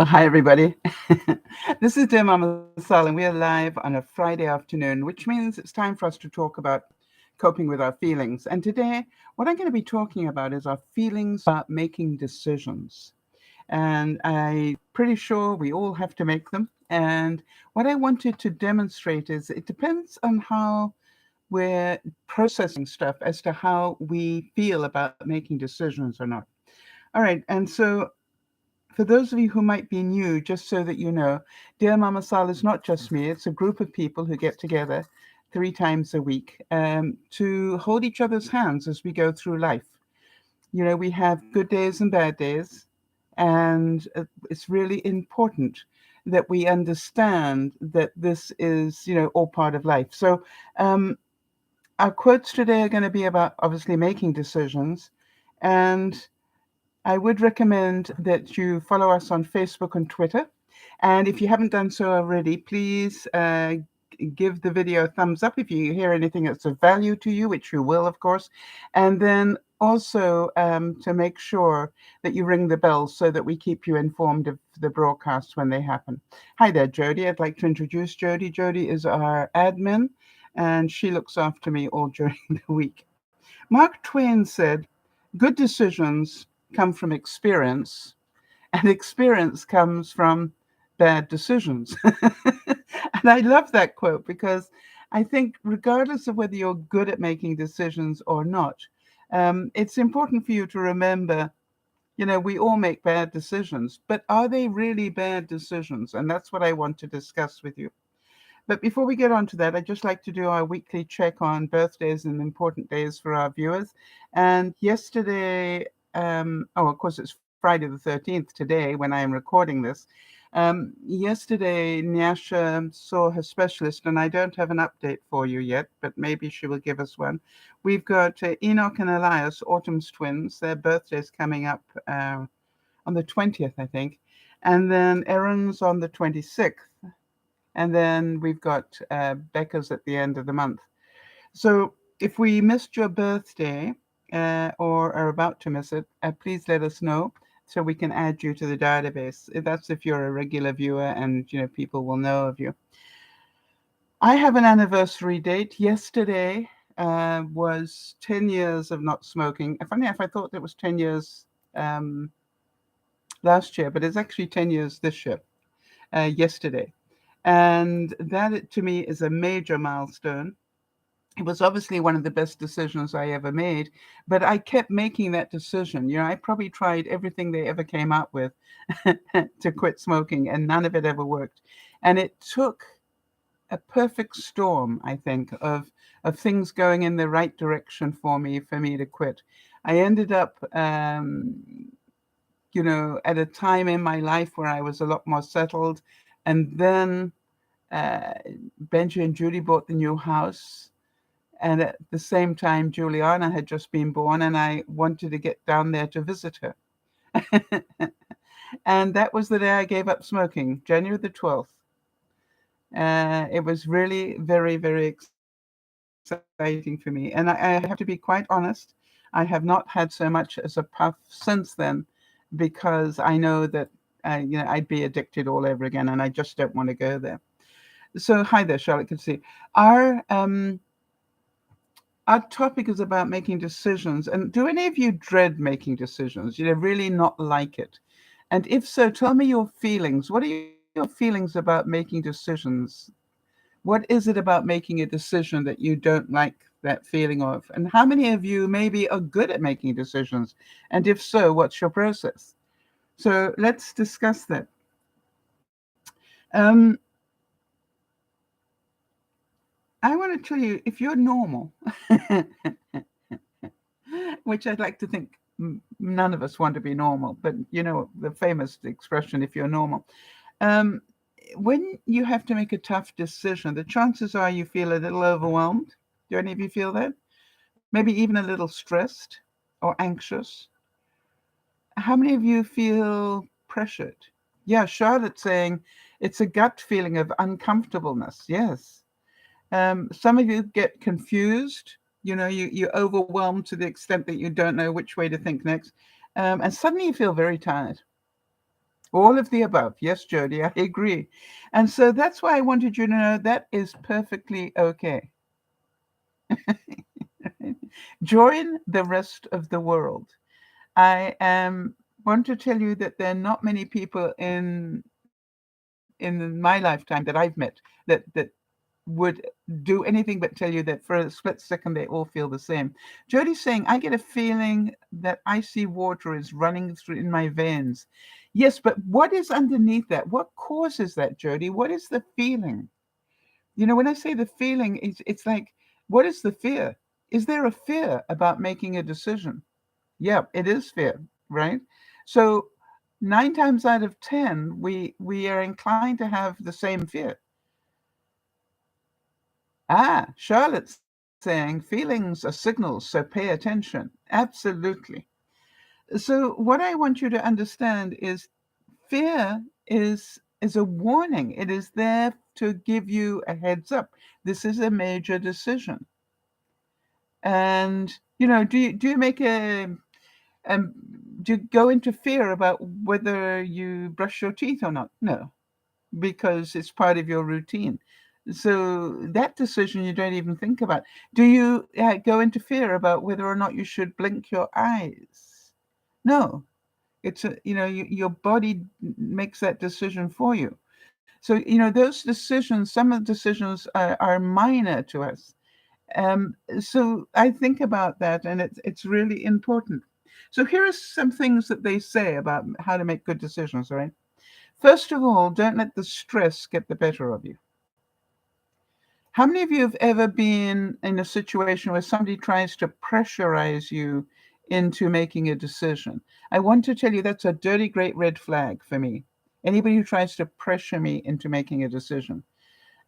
Well, hi, everybody. This is DearMamaSal, and we are live on a Friday afternoon, which means it's time for us to talk about coping with our feelings. And today, what I'm going to be talking about is our feelings about making decisions. And I'm pretty sure we all have to make them. And what I wanted to demonstrate is it depends on how we're processing stuff as to how we feel about making decisions or not. All right. And so for those of you who might be new, just so that you know, Dear Mama Sal is not just me. It's a group of people who get together 3 times a week to hold each other's hands as we go through life. You know, we have good days and bad days, and it's really important that we understand that this is, all part of life. So, um, our quotes today are going to be about obviously making decisions, and I would recommend that you follow us on Facebook and Twitter. And if you haven't done so already, please give the video a thumbs up if you hear anything that's of value to you, which you will, of course. And then also to make sure that you ring the bell so that we keep you informed of the broadcasts when they happen. Hi there, Jody. I'd like to introduce Jody. Jody is our admin, and she looks after me all during the week. Mark Twain said, good decisions come from experience, and experience comes from bad decisions. And I love that quote because I think, regardless of whether you're good at making decisions or not, it's important for you to remember. We all make bad decisions, but are they really bad decisions? And that's what I want to discuss with you. But before we get on to that, I'd just like to do our weekly check on birthdays and important days for our viewers. And yesterday, of course, it's Friday the 13th today when I am recording this. Yesterday, Nyasha saw her specialist, and I don't have an update for you yet, but maybe she will give us one. We've got Enoch and Elias, Autumn's twins. Their birthday's coming up on the 20th, I think. And then Erin's on the 26th. And then we've got Becca's at the end of the month. So if we missed your birthday or are about to miss it, please let us know so we can add you to the database. That's if you're a regular viewer and people will know of you. I have an anniversary date. Yesterday was 10 years of not smoking. Funny enough, I thought it was 10 years last year, but it's actually 10 years this year, yesterday. And that, to me, is a major milestone. It was obviously one of the best decisions I ever made, but I kept making that decision. I probably tried everything they ever came up with to quit smoking, and none of it ever worked. And it took a perfect storm, I think, of things going in the right direction for me to quit. I ended up, at a time in my life where I was a lot more settled. And then Benji and Judy bought the new house. And at the same time, Juliana had just been born, and I wanted to get down there to visit her. And that was the day I gave up smoking, January the 12th. It was really very, very exciting for me. And I have to be quite honest, I have not had so much as a puff since then, because I know that I'd be addicted all over again, and I just don't want to go there. So hi there, Charlotte. Good to see you. Our topic is about making decisions. And do any of you dread making decisions? Really not like it? And if so, tell me your feelings. What are your feelings about making decisions? What is it about making a decision that you don't like that feeling of? And how many of you maybe are good at making decisions? And if so, what's your process? So let's discuss that. Um, I want to tell you, if you're normal, which I'd like to think none of us want to be normal, but the famous expression, if you're normal. Um, when you have to make a tough decision, the chances are you feel a little overwhelmed. Do any of you feel that? Maybe even a little stressed or anxious? How many of you feel pressured? Yeah, Charlotte saying it's a gut feeling of uncomfortableness. Yes. Some of you get confused. You're overwhelmed to the extent that you don't know which way to think next. And suddenly you feel very tired. All of the above. Yes, Jody, I agree. And so that's why I wanted you to know that is perfectly okay. Join the rest of the world. I want to tell you that there are not many people in my lifetime that I've met that would do anything but tell you that for a split second they all feel the same. Jody's saying, I get a feeling that icy water is running through in my veins. Yes, but what is underneath that? What causes that, Jody? What is the feeling? You know, when I say the feeling, it's like, what is the fear? Is there a fear about making a decision? Yeah, it is fear, right? So 9 times out of 10, we are inclined to have the same fear. Ah, Charlotte's saying feelings are signals, so pay attention. Absolutely. So what I want you to understand is fear is a warning. It is there to give you a heads up. This is a major decision. And do you make a um, do you go into fear about whether you brush your teeth or not? No, because it's part of your routine. So that decision you don't even think about. Do you go into fear about whether or not you should blink your eyes? No, it's your body makes that decision for you. So those decisions, some of the decisions are minor to us. So I think about that, and it's really important. So here are some things that they say about how to make good decisions. All right. First of all, don't let the stress get the better of you. How many of you have ever been in a situation where somebody tries to pressurize you into making a decision? I want to tell you that's a dirty, great red flag for me. Anybody who tries to pressure me into making a decision.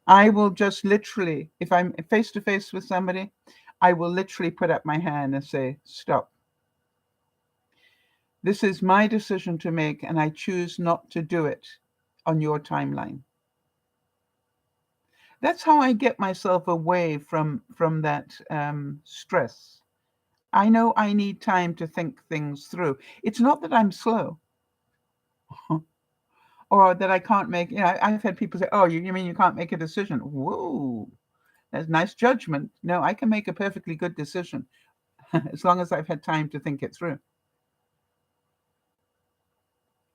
I will just literally, if I'm face to face with somebody, I will literally put up my hand and say, stop. This is my decision to make, and I choose not to do it on your timeline. That's how I get myself away from that stress. I know I need time to think things through. It's not that I'm slow or that I can't make. I've had people say, "Oh, you mean you can't make a decision?" Whoa, that's nice judgment. No, I can make a perfectly good decision as long as I've had time to think it through.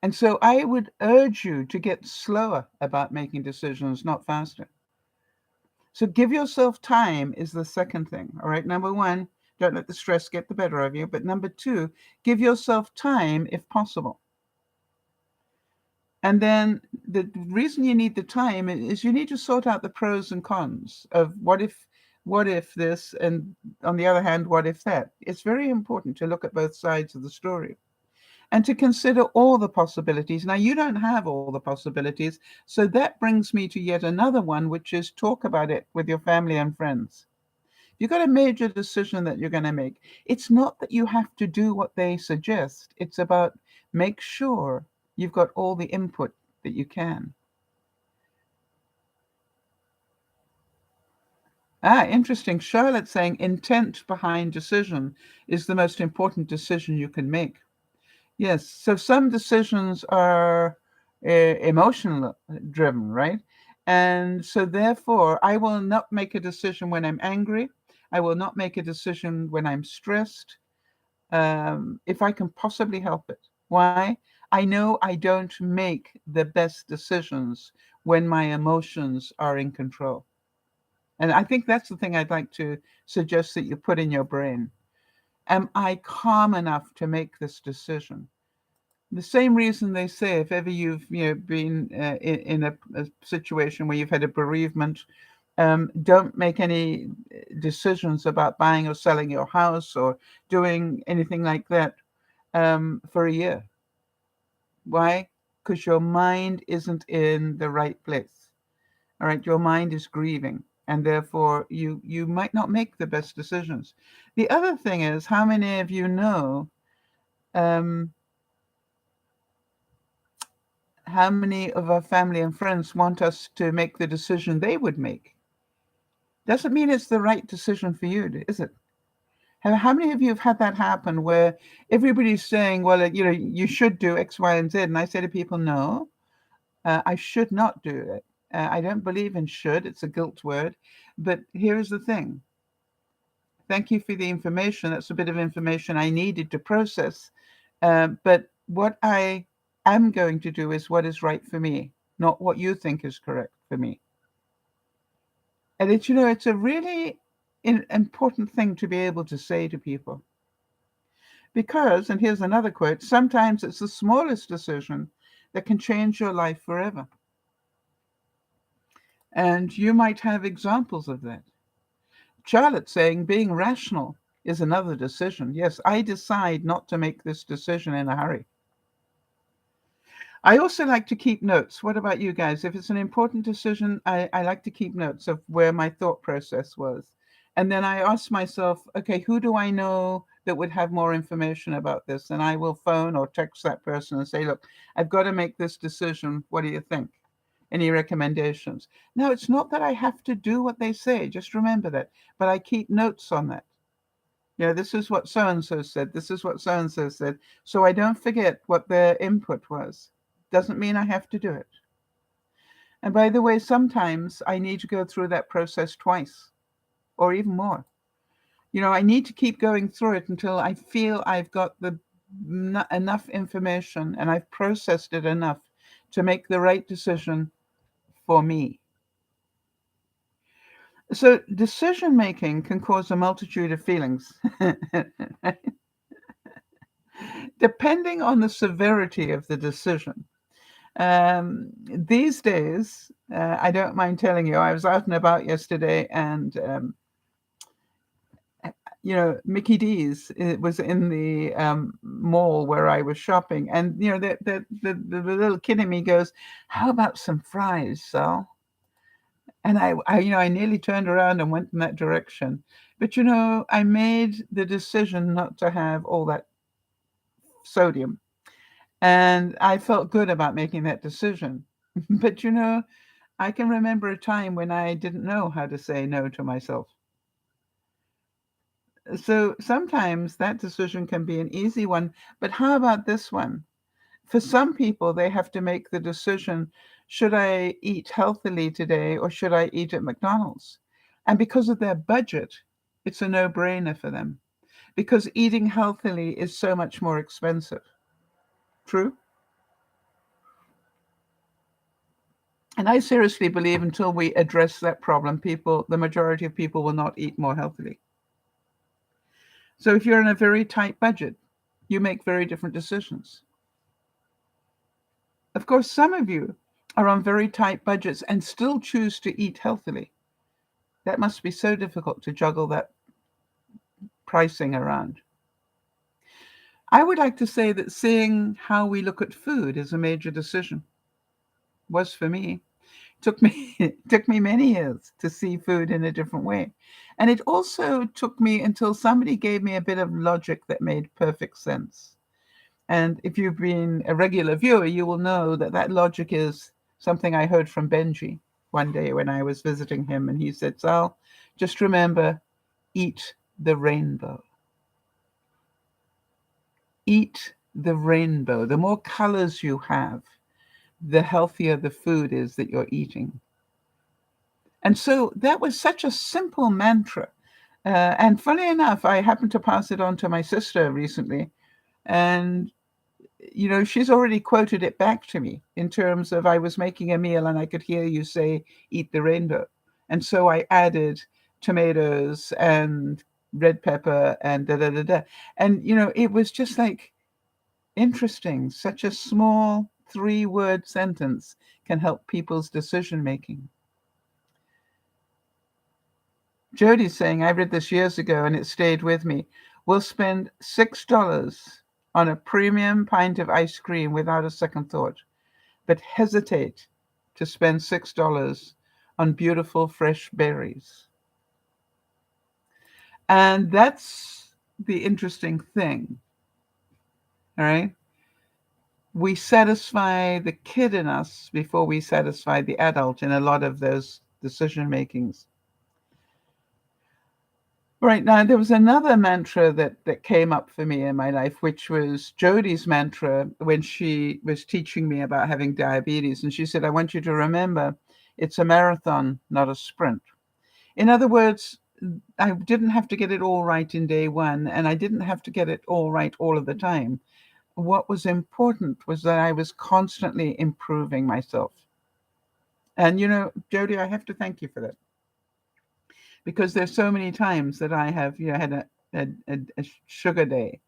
And so I would urge you to get slower about making decisions, not faster. So give yourself time is the second thing. All right. Number one, don't let the stress get the better of you. But number two, give yourself time if possible. And then the reason you need the time is you need to sort out the pros and cons of what if this, and on the other hand, what if that. It's very important to look at both sides of the story and to consider all the possibilities. Now, you don't have all the possibilities, so that brings me to yet another one, which is talk about it with your family and friends. You've got a major decision that you're going to make. It's not that you have to do what they suggest. It's about make sure you've got all the input that you can. Ah, interesting. Charlotte saying intent behind decision is the most important decision you can make. Yes. So some decisions are emotional driven, right? And so therefore, I will not make a decision when I'm angry. I will not make a decision when I'm stressed, if I can possibly help it. Why? I know I don't make the best decisions when my emotions are in control. And I think that's the thing I'd like to suggest that you put in your brain. Am I calm enough to make this decision? The same reason they say if ever you've been in a situation where you've had a bereavement, don't make any decisions about buying or selling your house or doing anything like that for a year. Why? Because your mind isn't in the right place. All right, your mind is grieving, and therefore you might not make the best decisions. The other thing is, how many of you know? Um, how many of our family and friends want us to make the decision they would make? Doesn't mean it's the right decision for you, is it? How many of you have had that happen where everybody's saying, well, you should do X, Y, and Z. And I say to people, no, I should not do it. I don't believe in should. It's a guilt word. But here's the thing. Thank you for the information. That's a bit of information I needed to process. But what I am going to do is what is right for me, not what you think is correct for me. And it's a really important thing to be able to say to people. Because, and here's another quote, sometimes it's the smallest decision that can change your life forever. And you might have examples of that. Charlotte saying being rational is another decision. Yes, I decide not to make this decision in a hurry. I also like to keep notes. What about you guys? If it's an important decision, I like to keep notes of where my thought process was. And then I ask myself, okay, who do I know that would have more information about this? And I will phone or text that person and say, look, I've got to make this decision. What do you think? Any recommendations? Now, it's not that I have to do what they say. Just remember that. But I keep notes on that. This is what so-and-so said. This is what so-and-so said. So I don't forget what their input was. Doesn't mean I have to do it. And by the way, sometimes I need to go through that process twice or even more. I need to keep going through it until I feel I've got enough information and I've processed it enough to make the right decision for me. So decision making can cause a multitude of feelings. Depending on the severity of the decision. These days, I don't mind telling you, I was out and about yesterday, and Mickey D's was in the mall where I was shopping, and the little kid in me goes, "How about some fries, Sal?" And I nearly turned around and went in that direction, but I made the decision not to have all that sodium. And I felt good about making that decision. But I can remember a time when I didn't know how to say no to myself. So sometimes that decision can be an easy one. But how about this one? For some people, they have to make the decision, should I eat healthily today or should I eat at McDonald's? And because of their budget, it's a no-brainer for them because eating healthily is so much more expensive. True? And I seriously believe until we address that problem, the majority of people will not eat more healthily. So if you're in a very tight budget, you make very different decisions. Of course, some of you are on very tight budgets and still choose to eat healthily. That must be so difficult to juggle that pricing around. I would like to say that seeing how we look at food is a major decision. Was for me. Took me many years to see food in a different way. And it also took me until somebody gave me a bit of logic that made perfect sense. And if you've been a regular viewer, you will know that logic is something I heard from Benji one day when I was visiting him. And he said, Sal, just remember, eat the rainbow. Eat the rainbow. The more colors you have, the healthier the food is that you're eating. And so that was such a simple mantra. And funny enough, I happened to pass it on to my sister recently. And, she's already quoted it back to me in terms of I was making a meal and I could hear you say, eat the rainbow. And so I added tomatoes and red pepper and da da da da. And, it was just like interesting. Such a small 3-word sentence can help people's decision making. Jody's saying, I read this years ago and it stayed with me. We'll spend $6 on a premium pint of ice cream without a second thought, but hesitate to spend $6 on beautiful fresh berries. And that's the interesting thing, all right? We satisfy the kid in us before we satisfy the adult in a lot of those decision makings. Right now, there was another mantra that came up for me in my life, which was Jodie's mantra when she was teaching me about having diabetes. And she said, I want you to remember it's a marathon, not a sprint. In other words, I didn't have to get it all right in day one, and I didn't have to get it all right all of the time. What was important was that I was constantly improving myself. And, Jodie, I have to thank you for that, because there's so many times that I have, had a sugar day.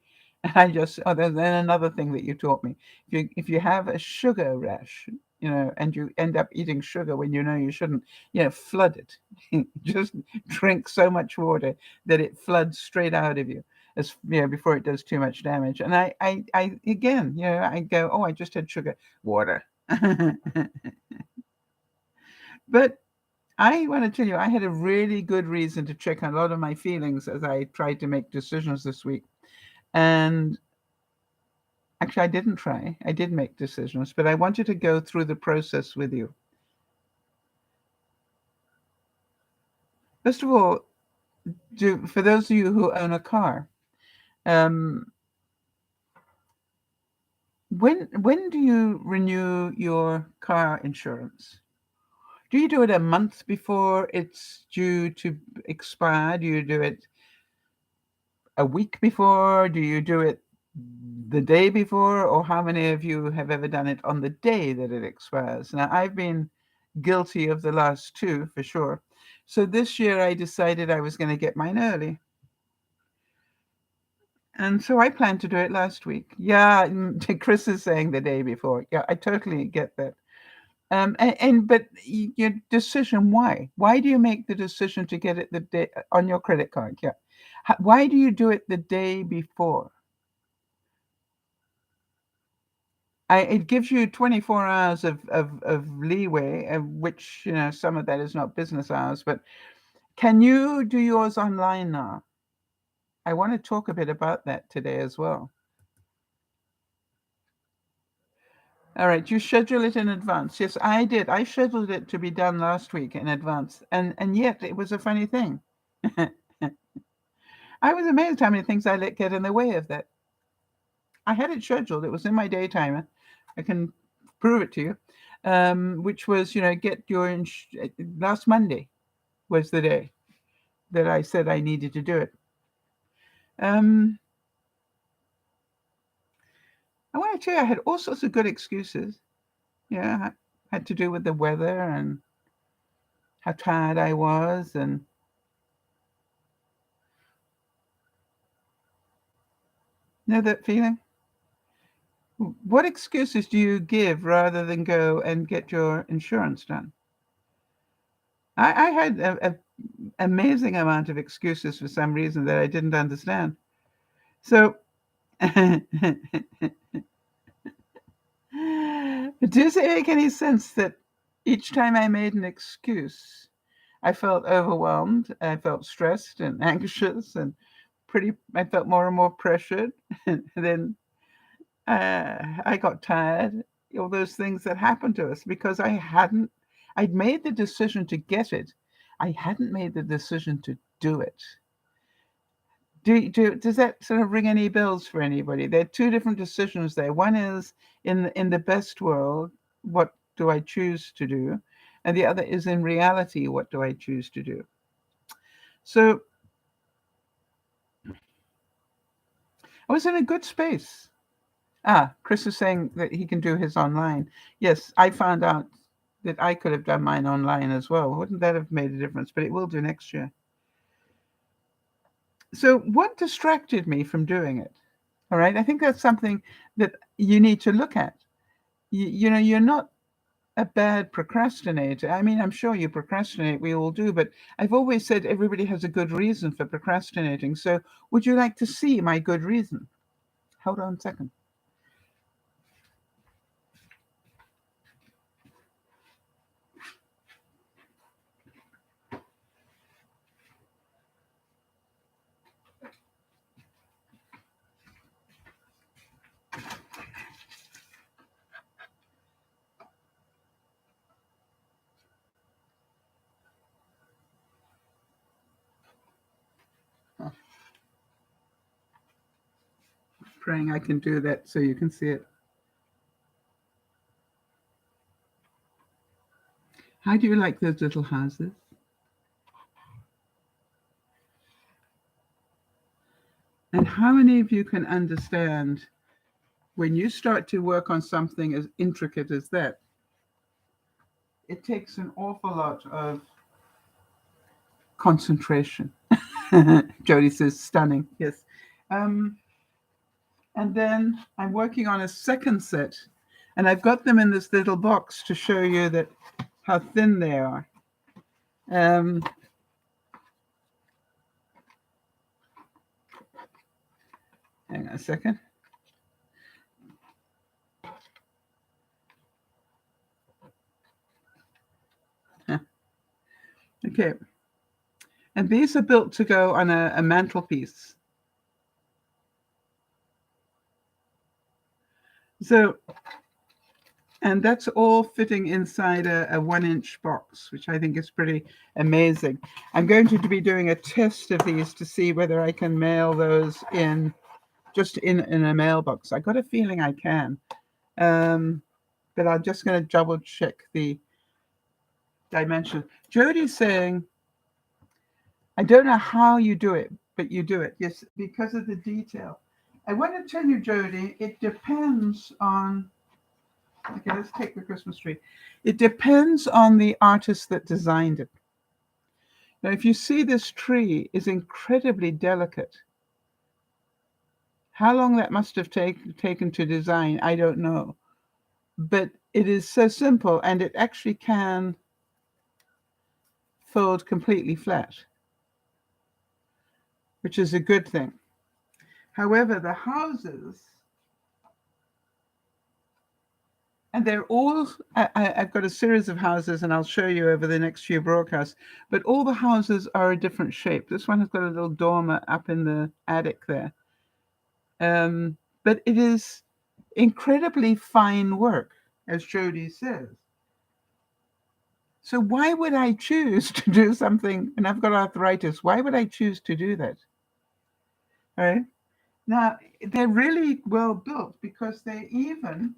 And then another thing that you taught me. If you have a sugar rash, and you end up eating sugar when you know you shouldn't, flood it. Just drink so much water that it floods straight out of you, as before it does too much damage. And I again, I go, oh, I just had sugar, water. But I want to tell you, I had a really good reason to check on a lot of my feelings as I tried to make decisions this week. And actually, I didn't try. I did make decisions, but I wanted to go through the process with you. First of all, for those of you who own a car, um, when do you renew your car insurance? Do you do it a month before it's due to expire? Do you do it a week before? Do you do it the day before? Or how many of you have ever done it on the day that it expires? Now, I've been guilty of the last two for sure. So this year I decided I was going to get mine early. And so I planned to do it last week. Yeah, Chris is saying the day before. Yeah, I totally get that. But your decision, why? Why do you make the decision to get it the day on your credit card? Yeah. Why do you do it the day before? It gives you 24 hours of leeway, which, some of that is not business hours, but can you do yours online now? I want to talk a bit about that today as well. All right, you schedule it in advance. Yes, I did. I scheduled it to be done last week in advance, and yet it was a funny thing. I was amazed how many things I let get in the way of that. I had it scheduled. It was in my day timer. I can prove it to you. Which was, get your last Monday was the day that I said I needed to do it. Um, I want to tell you, I had all sorts of good excuses. Yeah, had to do with the weather and how tired I was, and know that feeling. What excuses do you give rather than go and get your insurance done? I had a amazing amount of excuses for some reason that I didn't understand. So, does it make any sense that each time I made an excuse, I felt overwhelmed, I felt stressed and anxious, and I felt more and more pressured. And then I got tired. All those things that happened to us because I'd made the decision to get it. I hadn't made the decision to do it. Does that sort of ring any bells for anybody? There are two different decisions there. One is in the best world, what do I choose to do? And the other is in reality, what do I choose to do? So I was in a good space. Chris is saying that he can do his online. Yes, I found out that I could have done mine online as well. Wouldn't that have made a difference? But it will do next year. So what distracted me from doing it? All right. I think that's something that you need to look at. You're not a bad procrastinator. I mean, I'm sure you procrastinate. We all do. But I've always said everybody has a good reason for procrastinating. So would you like to see my good reason? Hold on a second. praying I can do that so you can see it. How do you like those little houses? And how many of you can understand when you start to work on something as intricate as that, it takes an awful lot of concentration. Jody says stunning. Yes. And then I'm working on a second set, and I've got them in this little box to show you that how thin they are. Hang on a second. Okay. And these are built to go on a mantelpiece. So, and that's all fitting inside a 1-inch box, which I think is pretty amazing. I'm going to be doing a test of these to see whether I can mail those in, just in a mailbox. I got a feeling I can, but I'm just going to double check the dimension. Jody's saying, I don't know how you do it, but you do it. Yes, because of the detail. I want to tell you, Jody, it depends on, okay, let's take the Christmas tree. It depends on the artist that designed it. Now, if you see this tree is incredibly delicate. How long that must have taken to design, I don't know. But it is so simple, and it actually can fold completely flat, which is a good thing. However, the houses, and they're all, I've got a series of houses, and I'll show you over the next few broadcasts, but all the houses are a different shape. This one has got a little dormer up in the attic there. But it is incredibly fine work, as Jody says. So why would I choose to do something, and I've got arthritis, why would I choose to do that? All right? Now, they're really well built because they even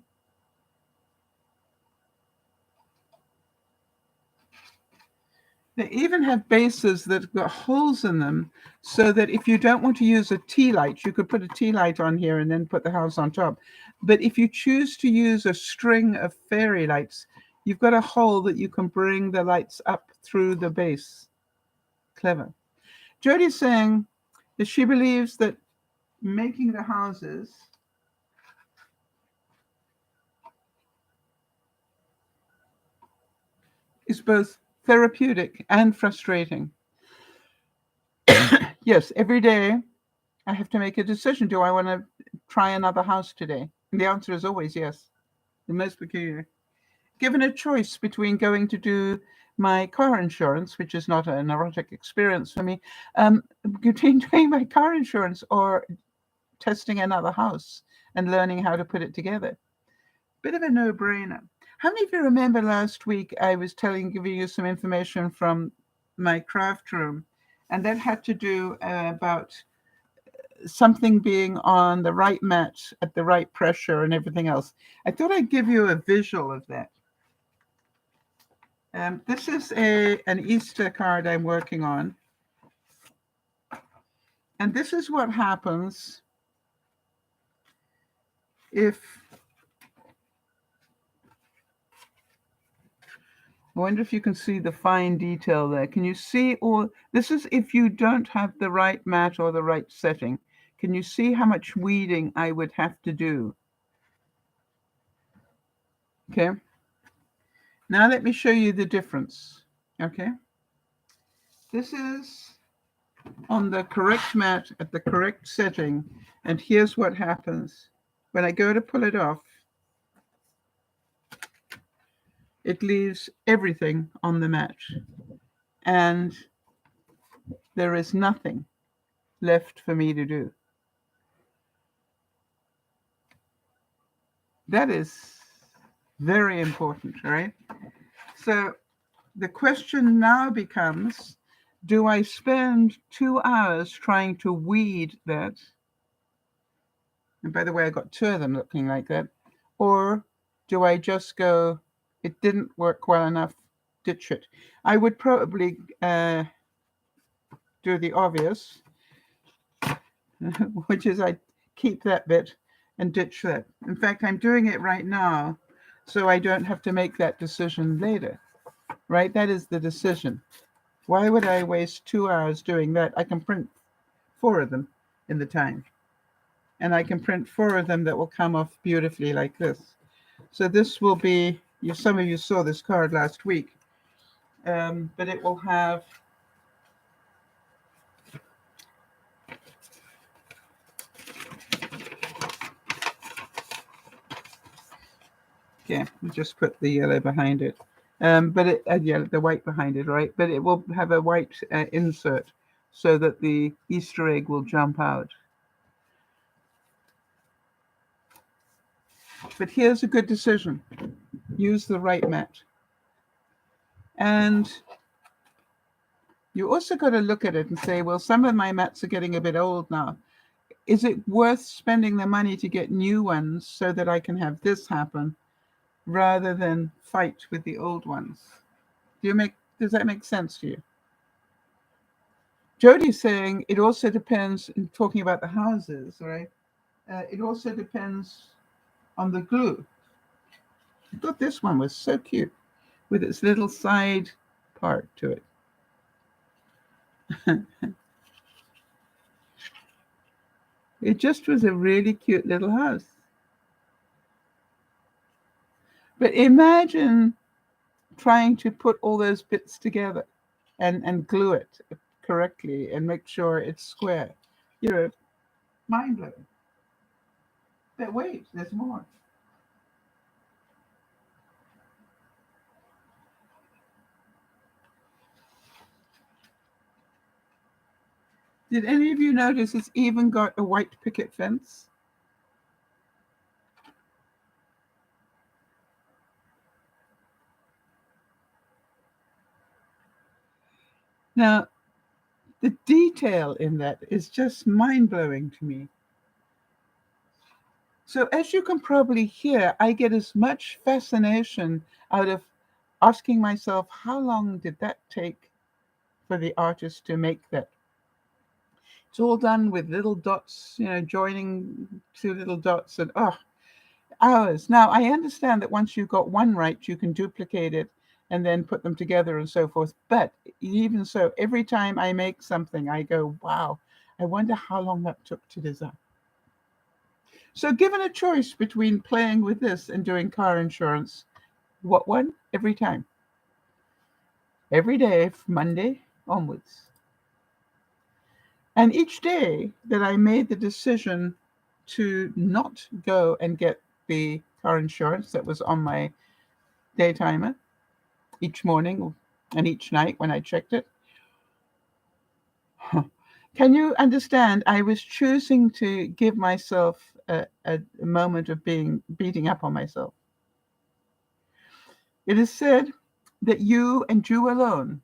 have bases that got holes in them so that if you don't want to use a tea light, you could put a tea light on here and then put the house on top. But if you choose to use a string of fairy lights, you've got a hole that you can bring the lights up through the base. Clever. Jody's saying that she believes that making the houses is both therapeutic and frustrating. Yes, every day I have to make a decision. Do I want to try another house today? And the answer is always yes. The most peculiar. Given a choice between going to do my car insurance, which is not an erotic experience for me, between doing my car insurance or testing another house and learning how to put it together. Bit of a no-brainer. How many of you remember last week I was giving you some information from my craft room, and that had to do about something being on the right mat at the right pressure and everything else. I thought I'd give you a visual of that. This is an Easter card I'm working on. And this is what happens if, I wonder if you can see the fine detail there. Can you see all, this is if you don't have the right mat or the right setting. Can you see how much weeding I would have to do? Okay. Now let me show you the difference. Okay. This is on the correct mat at the correct setting. And here's what happens. When I go to pull it off, it leaves everything on the mat. And there is nothing left for me to do. That is very important, right? So the question now becomes, do I spend 2 hours trying to weed that? And by the way, I got two of them looking like that. Or do I just go, it didn't work well enough, ditch it? I would probably do the obvious, which is I keep that bit and ditch that. In fact, I'm doing it right now so I don't have to make that decision later, right? That is the decision. Why would I waste 2 hours doing that? I can print 4 of them in the time. And I can print 4 of them that will come off beautifully like this. So this will be, some of you saw this card last week, but it will have we just put the yellow behind it. But it, yeah, the white behind it, right? But it will have a white insert so that the Easter egg will jump out. But here's a good decision. Use the right mat. And you also got to look at it and say, well, some of my mats are getting a bit old now. Is it worth spending the money to get new ones so that I can have this happen rather than fight with the old ones? Does that make sense to you? Jody's saying it also depends, in talking about the houses, right? It also depends on the glue. I thought this one was so cute with its little side part to it. It just was a really cute little house. But imagine trying to put all those bits together and glue it correctly and make sure it's square. Mind blowing. But wait, there's more. Did any of you notice it's even got a white picket fence? Now, the detail in that is just mind-blowing to me. So as you can probably hear, I get as much fascination out of asking myself, how long did that take for the artist to make that? It's all done with little dots, joining 2 little dots and hours. Now, I understand that once you've got one right, you can duplicate it and then put them together and so forth. But even so, every time I make something, I go, wow, I wonder how long that took to design. So given a choice between playing with this and doing car insurance, what one? Every time. Every day, from Monday onwards. And each day that I made the decision to not go and get the car insurance that was on my day timer each morning and each night when I checked it, can you understand? I was choosing to give myself a moment of beating up on myself. It is said that you and you alone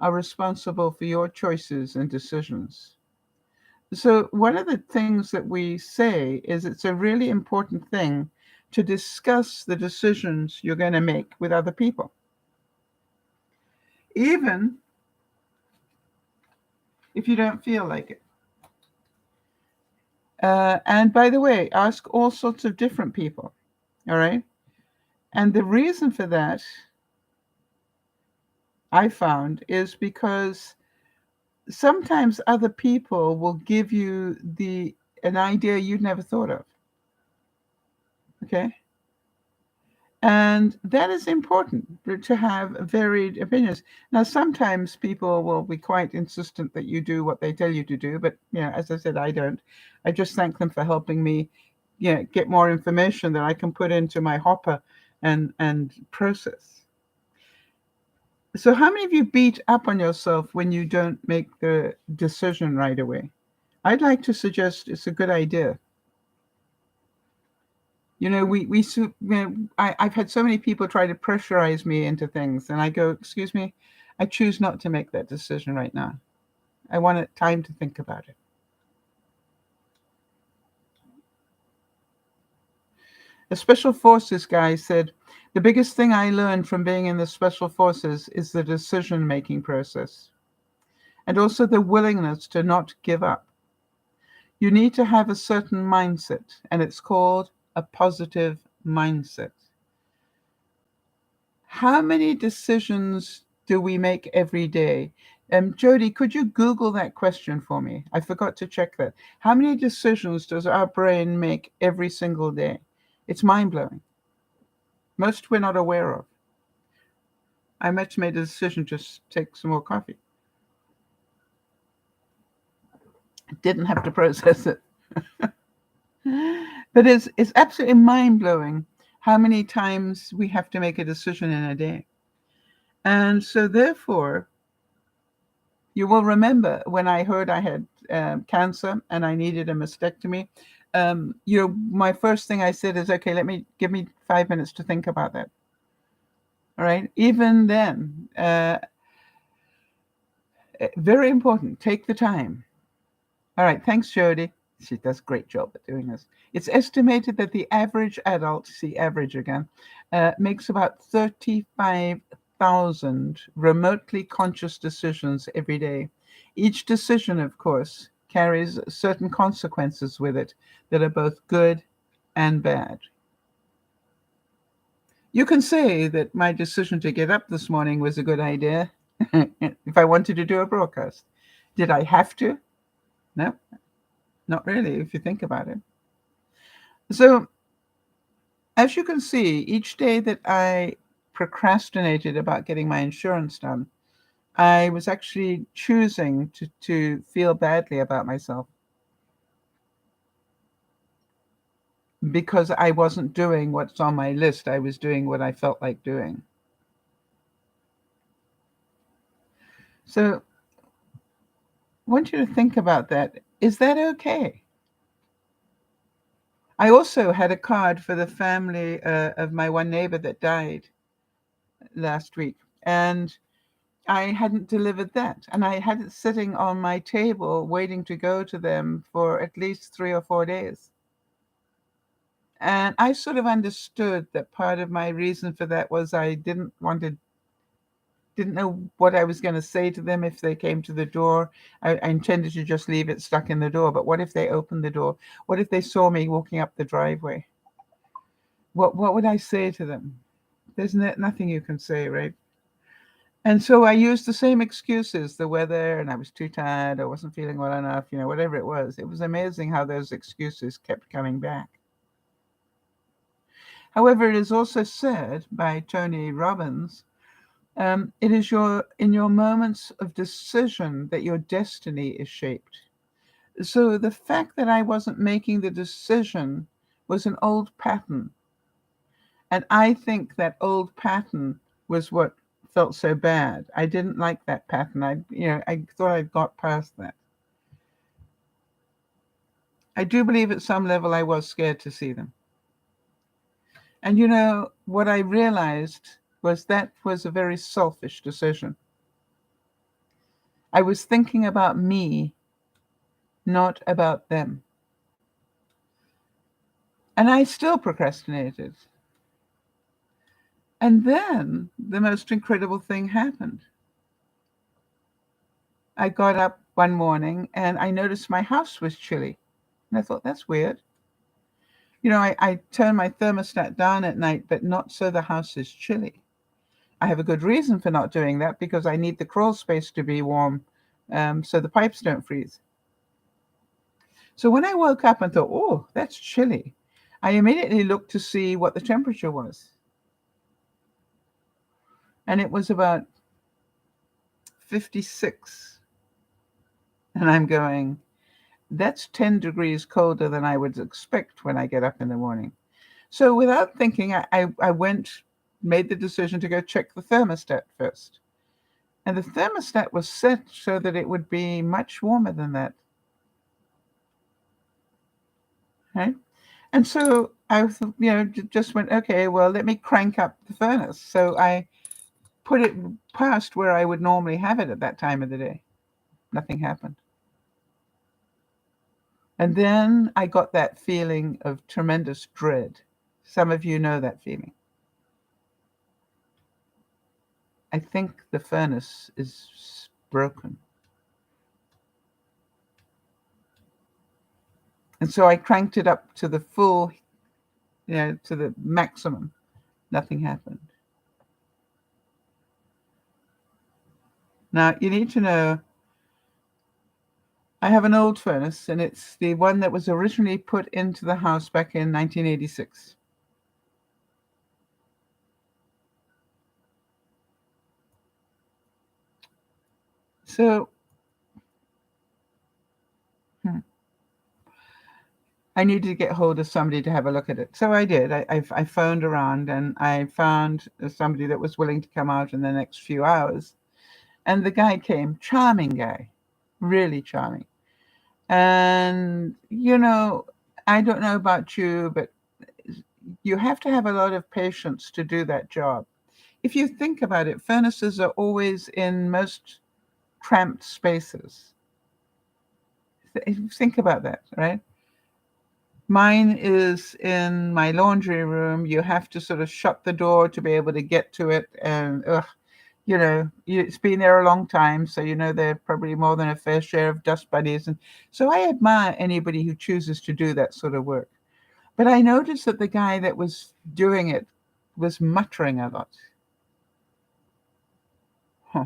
are responsible for your choices and decisions. So one of the things that we say is it's a really important thing to discuss the decisions you're going to make with other people. Even if you don't feel like it. And by the way, ask all sorts of different people. All right. And the reason for that, I found, is because sometimes other people will give you an idea you'd never thought of. Okay. And that is important to have varied opinions. Now, sometimes people will be quite insistent that you do what they tell you to do, but as I said, I don't. I just thank them for helping me, get more information that I can put into my hopper and process. So, how many of you beat up on yourself when you don't make the decision right away? I'd like to suggest it's a good idea. I've had so many people try to pressurize me into things, and I go, excuse me, I choose not to make that decision right now. I want time to think about it. A special forces guy said, the biggest thing I learned from being in the special forces is the decision-making process and also the willingness to not give up. You need to have a certain mindset, and it's called a positive mindset. How many decisions do we make every day? Jody, could you Google that question for me? I forgot to check that. How many decisions does our brain make every single day? It's mind-blowing. Most we're not aware of. I much made a decision to just take some more coffee. Didn't have to process it. But it's absolutely mind-blowing how many times we have to make a decision in a day. And so therefore, you will remember when I heard I had cancer and I needed a mastectomy, my first thing I said is, okay, give me 5 minutes to think about that. All right. Even then, very important. Take the time. All right. Thanks, Jody. She does a great job at doing this. It's estimated that the average adult, see average again, makes about 35,000 remotely conscious decisions every day. Each decision, of course, carries certain consequences with it that are both good and bad. You can say that my decision to get up this morning was a good idea if I wanted to do a broadcast. Did I have to? No, not really, if you think about it. So, as you can see, each day that I procrastinated about getting my insurance done, I was actually choosing to feel badly about myself because I wasn't doing what's on my list. I was doing what I felt like doing. So I want you to think about that. Is that okay? I also had a card for the family of my one neighbor that died last week, and I hadn't delivered that. And I had it sitting on my table waiting to go to them for at least 3 or 4 days. And I sort of understood that part of my reason for that was I didn't know what I was going to say to them if they came to the door. I intended to just leave it stuck in the door. But what if they opened the door? What if they saw me walking up the driveway? What would I say to them? There's nothing you can say, right? And so I used the same excuses, the weather, and I was too tired, I wasn't feeling well enough, whatever it was. It was amazing how those excuses kept coming back. However, it is also said by Tony Robbins, it is in your moments of decision that your destiny is shaped. So the fact that I wasn't making the decision was an old pattern. And I think that old pattern was what felt so bad. I didn't like that pattern. I thought I'd got past that. I do believe at some level I was scared to see them. And what I realized was that was a very selfish decision. I was thinking about me, not about them. And I still procrastinated. And then the most incredible thing happened. I got up one morning and I noticed my house was chilly. And I thought, that's weird. I turn my thermostat down at night, but not so the house is chilly. I have a good reason for not doing that because I need the crawl space to be warm so the pipes don't freeze. So when I woke up and thought, oh, that's chilly, I immediately looked to see what the temperature was. And it was about 56. And I'm going, that's 10 degrees colder than I would expect when I get up in the morning. So without thinking, I made the decision to go check the thermostat first. And the thermostat was set so that it would be much warmer than that. Right? And so I just went, okay, well, let me crank up the furnace. So I put it past where I would normally have it at that time of the day. Nothing happened. And then I got that feeling of tremendous dread Some of you know that feeling. I think the furnace is broken. And so I cranked it up to the full, to the maximum. Nothing happened. Now, you need to know, I have an old furnace, and it's the one that was originally put into the house back in 1986. So, I needed to get hold of somebody to have a look at it. So I did. I phoned around, and I found somebody that was willing to come out in the next few hours. And the guy came, charming guy, really charming. And, I don't know about you, but you have to have a lot of patience to do that job. If you think about it, furnaces are always in most cramped spaces. Think about that, right? Mine is in my laundry room. You have to sort of shut the door to be able to get to it. And, it's been there a long time. So, there are probably more than a fair share of dust bunnies. And so I admire anybody who chooses to do that sort of work. But I noticed that the guy that was doing it was muttering a lot. Huh.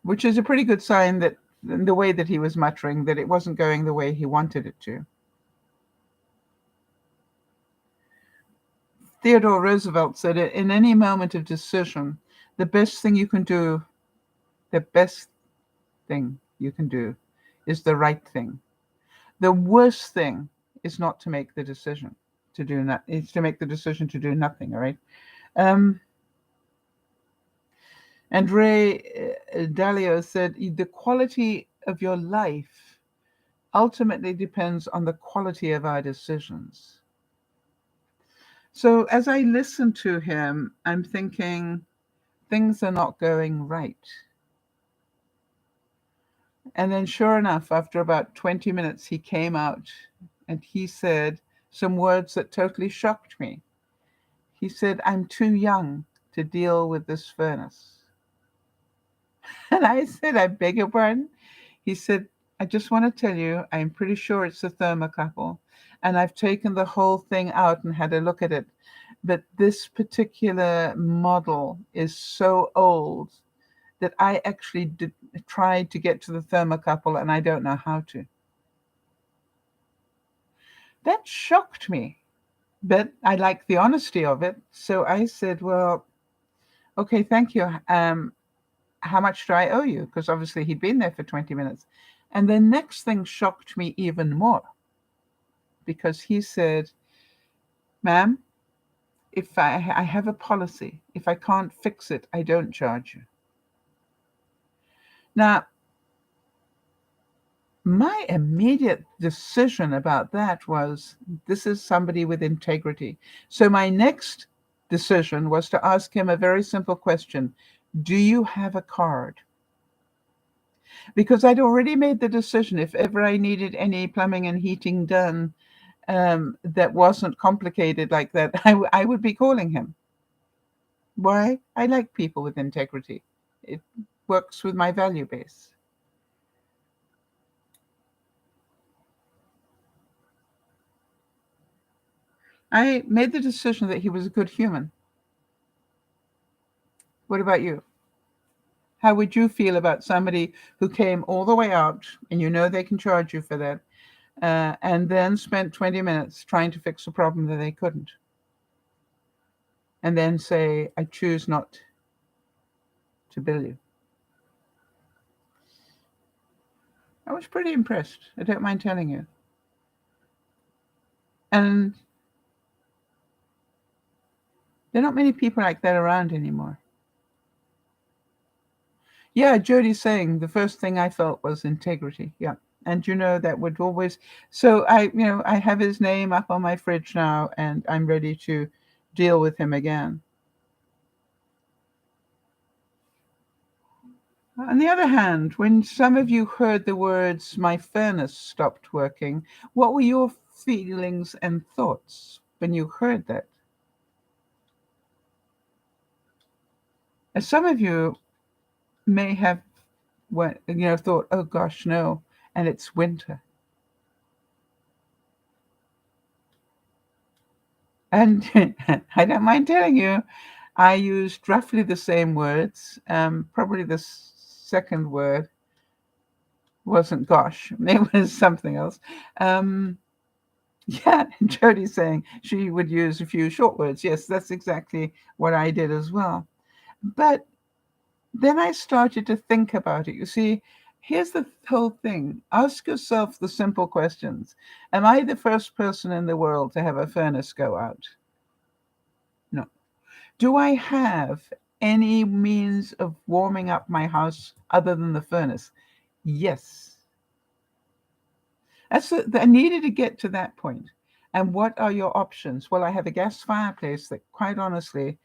Which is a pretty good sign that the way that he was muttering, that it wasn't going the way he wanted it to. Theodore Roosevelt said, in any moment of decision, the best thing you can do is the right thing. The worst thing is not to make the decision to do not. It's to make the decision to do nothing. All right. And Ray Dalio said, the quality of your life ultimately depends on the quality of our decisions. So as I listen to him, I'm thinking things are not going right. And then sure enough, after about 20 minutes, he came out and he said some words that totally shocked me. He said, I'm too young to deal with this furnace. And I said, I beg your pardon? He said, I just want to tell you, I'm pretty sure it's a thermocouple. And I've taken the whole thing out and had a look at it. But this particular model is so old that I actually tried to get to the thermocouple and I don't know how to. That shocked me, but I liked the honesty of it. So I said, well, okay, thank you. How much do I owe you? Because obviously he'd been there for 20 minutes. And the next thing shocked me even more, because he said, ma'am, if I have a policy, if I can't fix it, I don't charge you. Now, my immediate decision about that was, this is somebody with integrity. So my next decision was to ask him a very simple question. Do you have a card? Because I'd already made the decision, if ever I needed any plumbing and heating done that wasn't complicated like that, I would be calling him. Why? I like people with integrity. It works with my value base. I made the decision that he was a good human. What about you? How would you feel about somebody who came all the way out, and they can charge you for that, and then spent 20 minutes trying to fix a problem that they couldn't, and then say, I choose not to bill you? I was pretty impressed. I don't mind telling you. And there are not many people like that around anymore. Yeah, Jody's saying the first thing I felt was integrity. Yeah. And that would always, so I have his name up on my fridge now, and I'm ready to deal with him again. On the other hand, when some of you heard the words, my furnace stopped working, what were your feelings and thoughts? when you heard that? And some of you may have thought, oh gosh, no, and it's winter. And I don't mind telling you, I used roughly the same words. Probably the second word wasn't gosh, it was something else. Um, yeah, Jody's saying she would use a few short words. Yes, that's exactly what I did as well. But then I started to think about it. You see, here's the whole thing. Ask yourself the simple questions. Am I the first person in the world to have a furnace go out? No. Do I have any means of warming up my house other than the furnace? Yes. I needed to get to that point. And what are your options? Well, I have a gas fireplace that, quite honestly,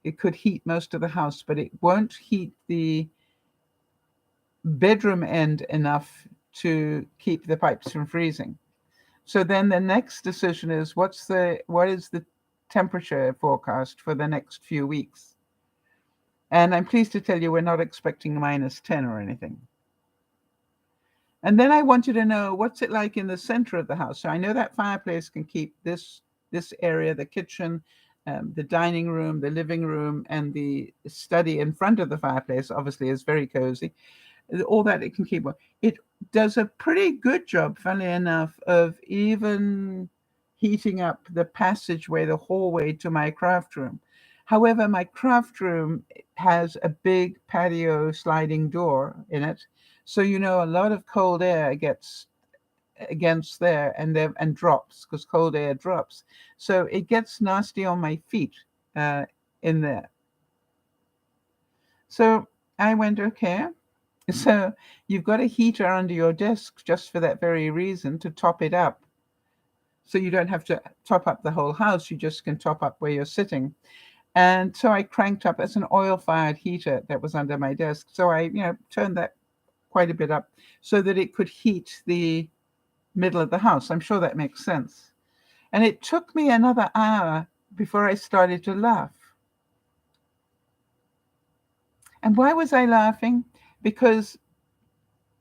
it could heat most of the house, but it won't heat the bedroom end enough to keep the pipes from freezing. So then the next decision is what is the temperature forecast for the next few weeks? And I'm pleased to tell you we're not expecting -10 or anything. And then I wanted to know what's it like in the center of the house. So I know that fireplace can keep this area, the kitchen, the dining room, the living room, and the study in front of the fireplace obviously is very cozy. All that it can keep. It does a pretty good job, funnily enough, of even heating up the passageway, the hallway to my craft room. However, my craft room has a big patio sliding door in it, so a lot of cold air gets against there and drops because cold air drops. So it gets nasty on my feet uh, in there. So I went, okay. So you've got a heater under your desk just for that very reason, to top it up. So you don't have to top up the whole house. You just can top up where you're sitting. And so I cranked up. It's an oil-fired heater that was under my desk. So I, turned that quite a bit up so that it could heat the middle of the house. I'm sure that makes sense. And it took me another hour before I started to laugh. And why was I laughing? Because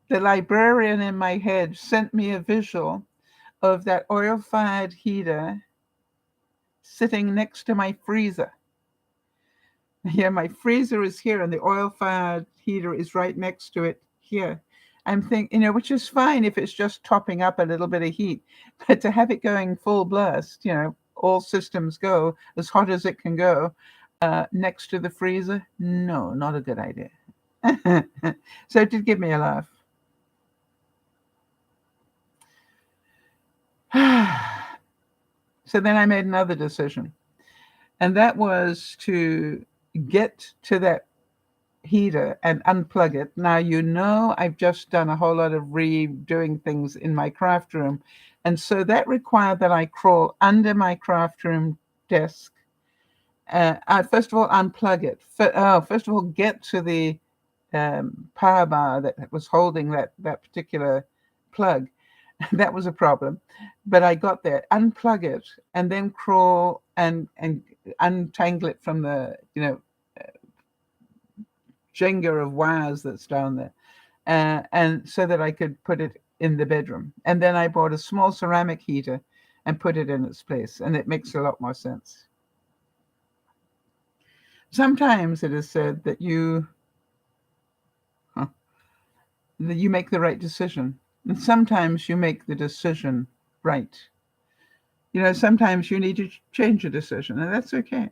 the librarian in my head sent me a visual of that oil-fired heater sitting next to my freezer. Yeah, my freezer is here and the oil-fired heater is right next to it here. I'm thinking, which is fine if it's just topping up a little bit of heat, but to have it going full blast, all systems go, as hot as it can go, next to the freezer, no, not a good idea. So it did give me a laugh. So then I made another decision, and that was to get to that heater and unplug it. Now, I've just done a whole lot of redoing things in my craft room, and so that required that I crawl under my craft room desk. First of all, unplug it. First of all, get to the power bar that was holding that particular plug. That was a problem, but I got there. Unplug it, and then crawl and untangle it from the Jenga of wires that's down there, and so that I could put it in the bedroom. And then I bought a small ceramic heater and put it in its place, and it makes a lot more sense. Sometimes it is said that you make the right decision, and sometimes you make the decision right. Sometimes you need to change a decision, and that's okay.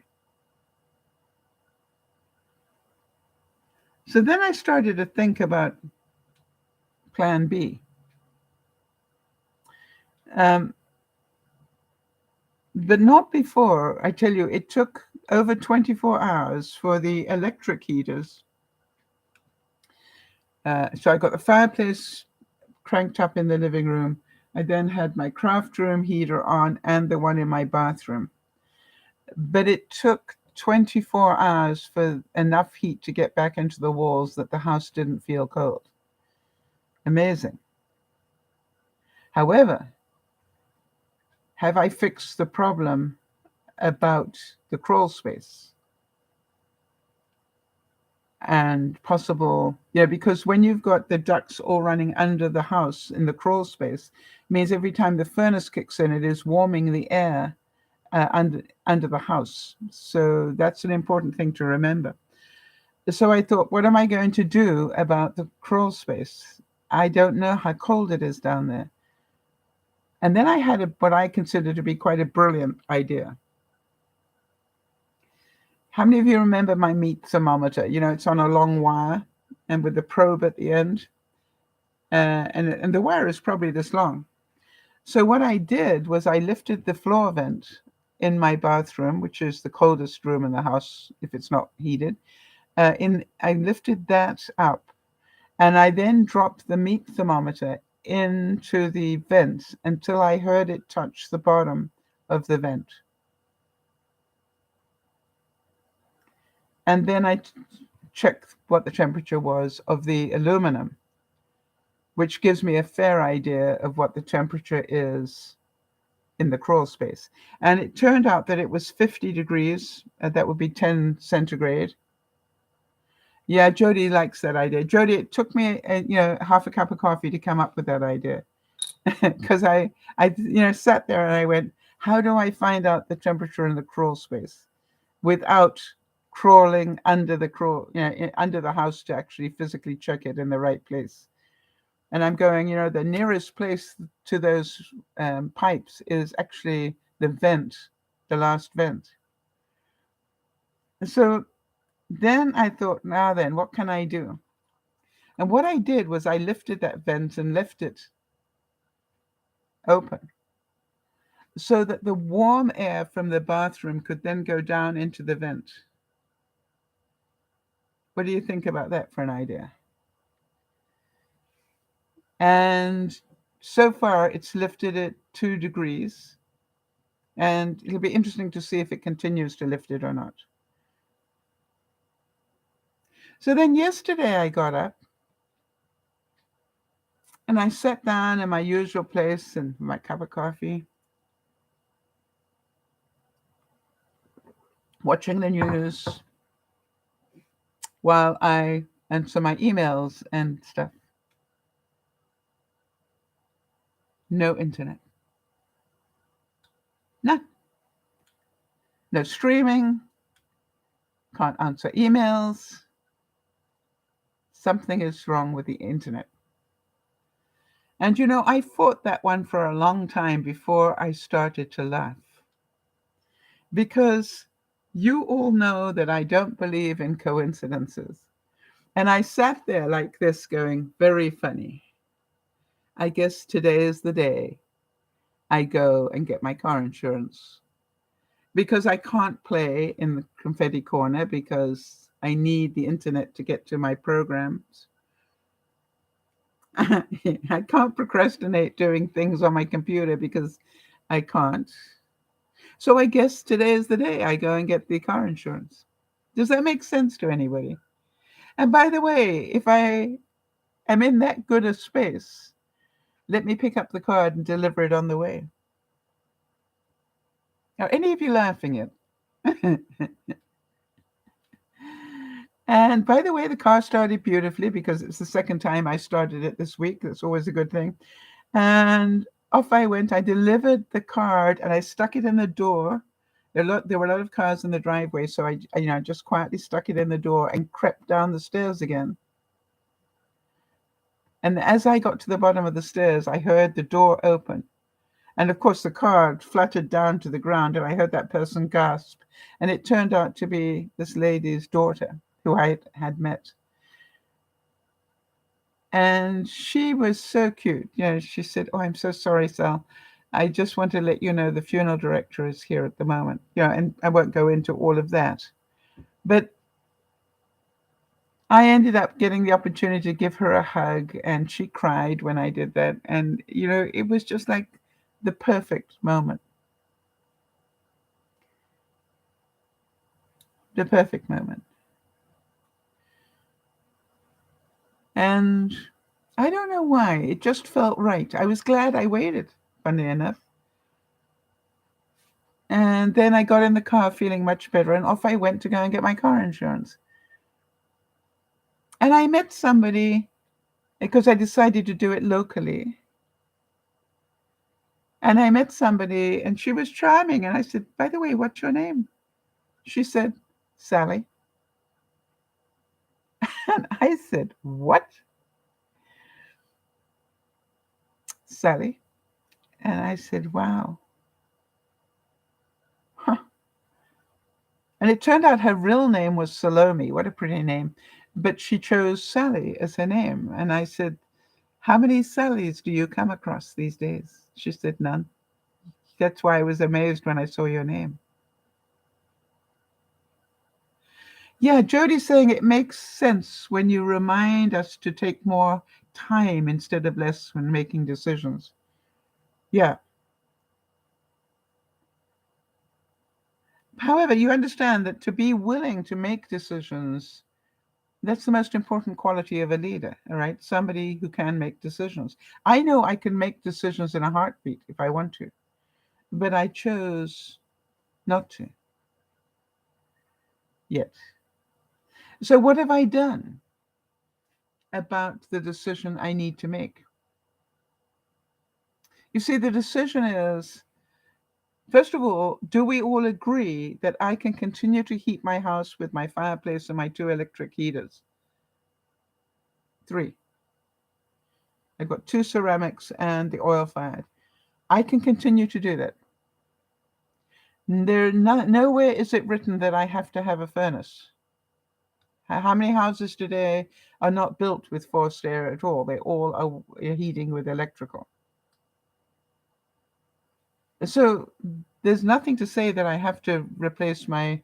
So then I started to think about plan B. But not before. I tell you, it took over 24 hours for the electric heaters. So I got the fireplace cranked up in the living room. I then had my craft room heater on and the one in my bathroom. But it took 24 hours for enough heat to get back into the walls that the house didn't feel cold. Amazing. However, have I fixed the problem about the crawl space and possible, yeah, because when you've got the ducts all running under the house in the crawl space, means every time the furnace kicks in, it is warming the air under the house. So that's an important thing to remember. So I thought, what am I going to do about the crawl space? I don't know how cold it is down there. And then I had what I consider to be quite a brilliant idea. How many of you remember my meat thermometer? You know, it's on a long wire and with the probe at the end. And the wire is probably this long. So what I did was I lifted the floor vent in my bathroom, which is the coldest room in the house if it's not heated. I lifted that up, and I then dropped the meat thermometer into the vent until I heard it touch the bottom of the vent. And then I checked what the temperature was of the aluminum, which gives me a fair idea of what the temperature is in the crawl space. And it turned out that it was 50 degrees. That would be 10 centigrade. Yeah, Jody likes that idea. Jody, it took me, half a cup of coffee to come up with that idea. Because I sat there and I went, how do I find out the temperature in the crawl space without crawling under under the house to actually physically check it in the right place? And I'm going, the nearest place to those pipes is actually the vent, the last vent. And so then I thought, now then, what can I do? And what I did was I lifted that vent and left it open so that the warm air from the bathroom could then go down into the vent. What do you think about that for an idea? And so far, it's lifted it 2 degrees. And it'll be interesting to see if it continues to lift it or not. So then yesterday I got up and I sat down in my usual place and my cup of coffee, watching the news while I answer my emails and stuff. No internet. None. No streaming. Can't answer emails. Something is wrong with the internet. And I fought that one for a long time before I started to laugh. Because you all know that I don't believe in coincidences. And I sat there like this going, very funny. I guess today is the day I go and get my car insurance. Because I can't play in the confetti corner because I need the internet to get to my programs. I can't procrastinate doing things on my computer because I can't. So I guess today is the day I go and get the car insurance. Does that make sense to anybody? And by the way, if I am in that good a space, let me pick up the card and deliver it on the way. Are any of you laughing yet? And by the way, the car started beautifully because it's the second time I started it this week. That's always a good thing. And off I went. I delivered the card and I stuck it in the door. There were a lot of cars in the driveway, so I just quietly stuck it in the door and crept down the stairs again. And as I got to the bottom of the stairs, I heard the door open. And of course, the card fluttered down to the ground, and I heard that person gasp. And it turned out to be this lady's daughter, who I had met. And she was so cute. She said, "Oh, I'm so sorry, Sal. I just want to let you know the funeral director is here at the moment." And I won't go into all of that. But I ended up getting the opportunity to give her a hug, and she cried when I did that. And, it was just like the perfect moment. The perfect moment. And I don't know why. It just felt right. I was glad I waited, funny enough. And then I got in the car feeling much better, and off I went to go and get my car insurance. And I met somebody because I decided to do it locally. And I met somebody, and she was charming. And I said, "By the way, what's your name?" She said, "Sally." And I said, "What?" "Sally." And I said, "Wow." Huh. And it turned out her real name was Salome. What a pretty name. But she chose Sally as her name. And I said, "How many Sallys do you come across these days?" She said, "None." That's why I was amazed when I saw your name. Yeah, Jody's saying it makes sense when you remind us to take more time instead of less when making decisions. Yeah. However, you understand that to be willing to make decisions, that's the most important quality of a leader, all right? Somebody who can make decisions. I know I can make decisions in a heartbeat if I want to, but I chose not to yet. So, what have I done about the decision I need to make? You see, the decision is, first of all, do we all agree that I can continue to heat my house with my fireplace and my 2 electric heaters? 3. I've got 2 ceramics and the oil fired. I can continue to do that. Nowhere is it written that I have to have a furnace. How many houses today are not built with forced air at all? They all are heating with electrical. So there's nothing to say that I have to replace my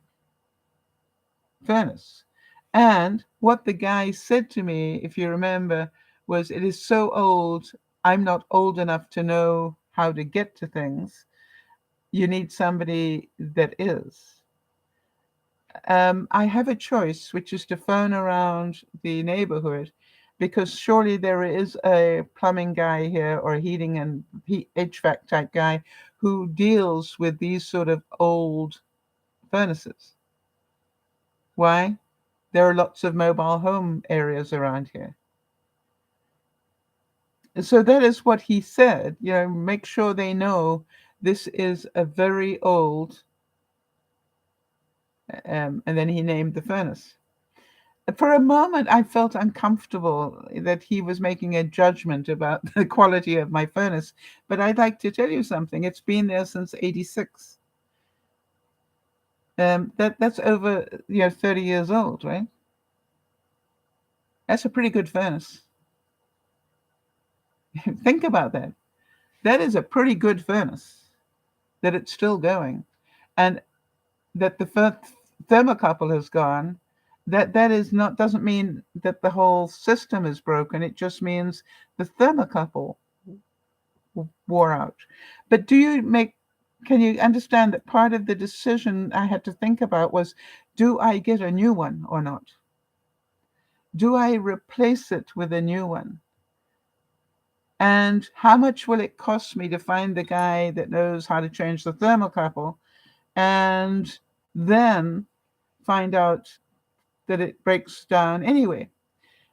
furnace. And what the guy said to me, if you remember, was, "It is so old, I'm not old enough to know how to get to things. You need somebody that is." I have a choice, which is to phone around the neighborhood, because surely there is a plumbing guy here or a heating and HVAC type guy who deals with these sort of old furnaces. Why? There are lots of mobile home areas around here. So that is what he said. Make sure they know this is a very old, and then he named the furnace. For a moment, I felt uncomfortable that he was making a judgment about the quality of my furnace. But I'd like to tell you something. It's been there since '86. That's over 30 years old, right? That's a pretty good furnace. Think about that. That is a pretty good furnace, that it's still going, and that the thermocouple has gone. That is not doesn't mean that the whole system is broken. It just means the thermocouple wore out. But can you understand that part of the decision I had to think about was, do I get a new one or not? Do I replace it with a new one? And how much will it cost me to find the guy that knows how to change the thermocouple, and then find out that it breaks down anyway?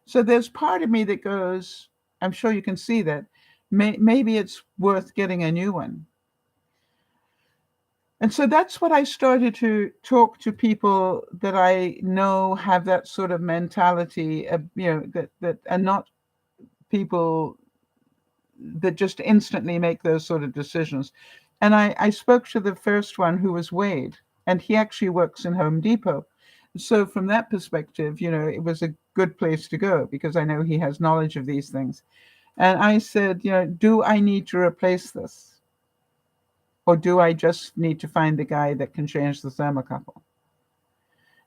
So there's part of me that goes, I'm sure you can see that maybe it's worth getting a new one. And so that's what I started to talk to people that I know have that sort of mentality, that are not people that just instantly make those sort of decisions. And I spoke to the first one, who was Wade, and he actually works in Home Depot. So from that perspective, it was a good place to go because I know he has knowledge of these things. And I said, do I need to replace this? Or do I just need to find the guy that can change the thermocouple?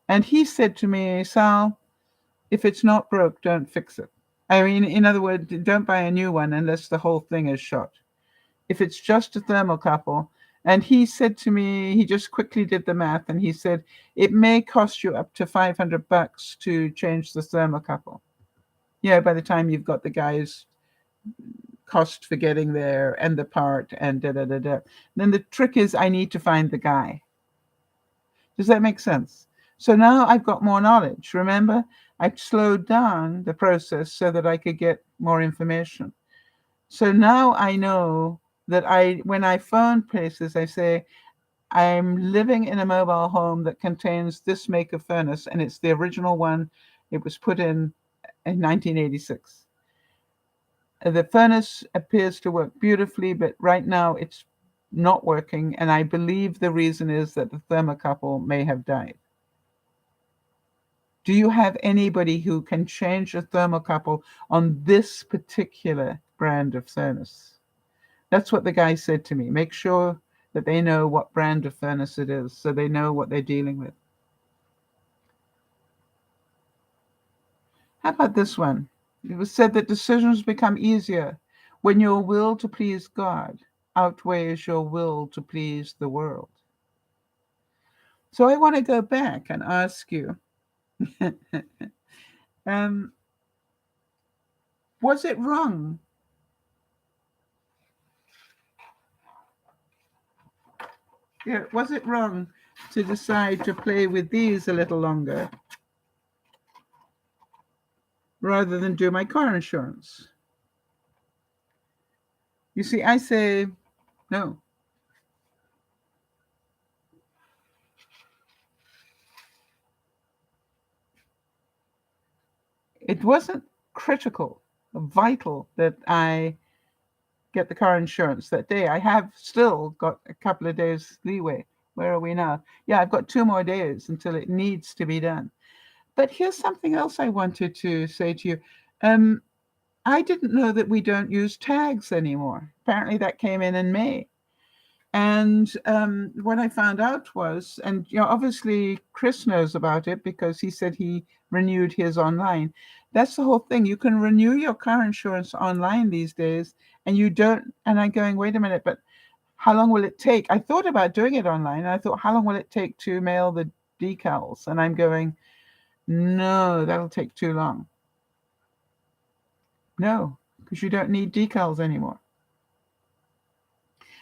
And he said to me, "Sal, if it's not broke, don't fix it." I mean, in other words, don't buy a new one unless the whole thing is shot. If it's just a thermocouple, and he said to me, he just quickly did the math, and he said, it may cost you up to $500 to change the thermocouple. By the time you've got the guys cost for getting there and the part and da da da da. Then the trick is I need to find the guy. Does that make sense? So now I've got more knowledge. Remember, I've slowed down the process so that I could get more information. So now I know that when I phone places, I say, I'm living in a mobile home that contains this make of furnace, and it's the original one. It was put in 1986. The furnace appears to work beautifully, but right now it's not working, and I believe the reason is that the thermocouple may have died. Do you have anybody who can change a thermocouple on this particular brand of furnace? That's what the guy said to me. Make sure that they know what brand of furnace it is so they know what they're dealing with. How about this one? It was said that decisions become easier when your will to please God outweighs your will to please the world. So I want to go back and ask you, um, was it wrong? Yeah, was it wrong to decide to play with these a little longer rather than do my car insurance? You see, I say no. It wasn't critical, vital that I get the car insurance that day. I have still got a couple of days leeway. Where are we now? Yeah, I've got 2 more days until it needs to be done. But here's something else I wanted to say to you. Um, I didn't know that we don't use tags anymore. Apparently, that came in May. And what I found out was, and obviously Chris knows about it because he said he renewed his online. That's the whole thing. You can renew your car insurance online these days, and you don't. And I'm going, wait a minute, but how long will it take? I thought about doing it online. And I thought, how long will it take to mail the decals? And I'm going, no, that'll take too long. No, because you don't need decals anymore.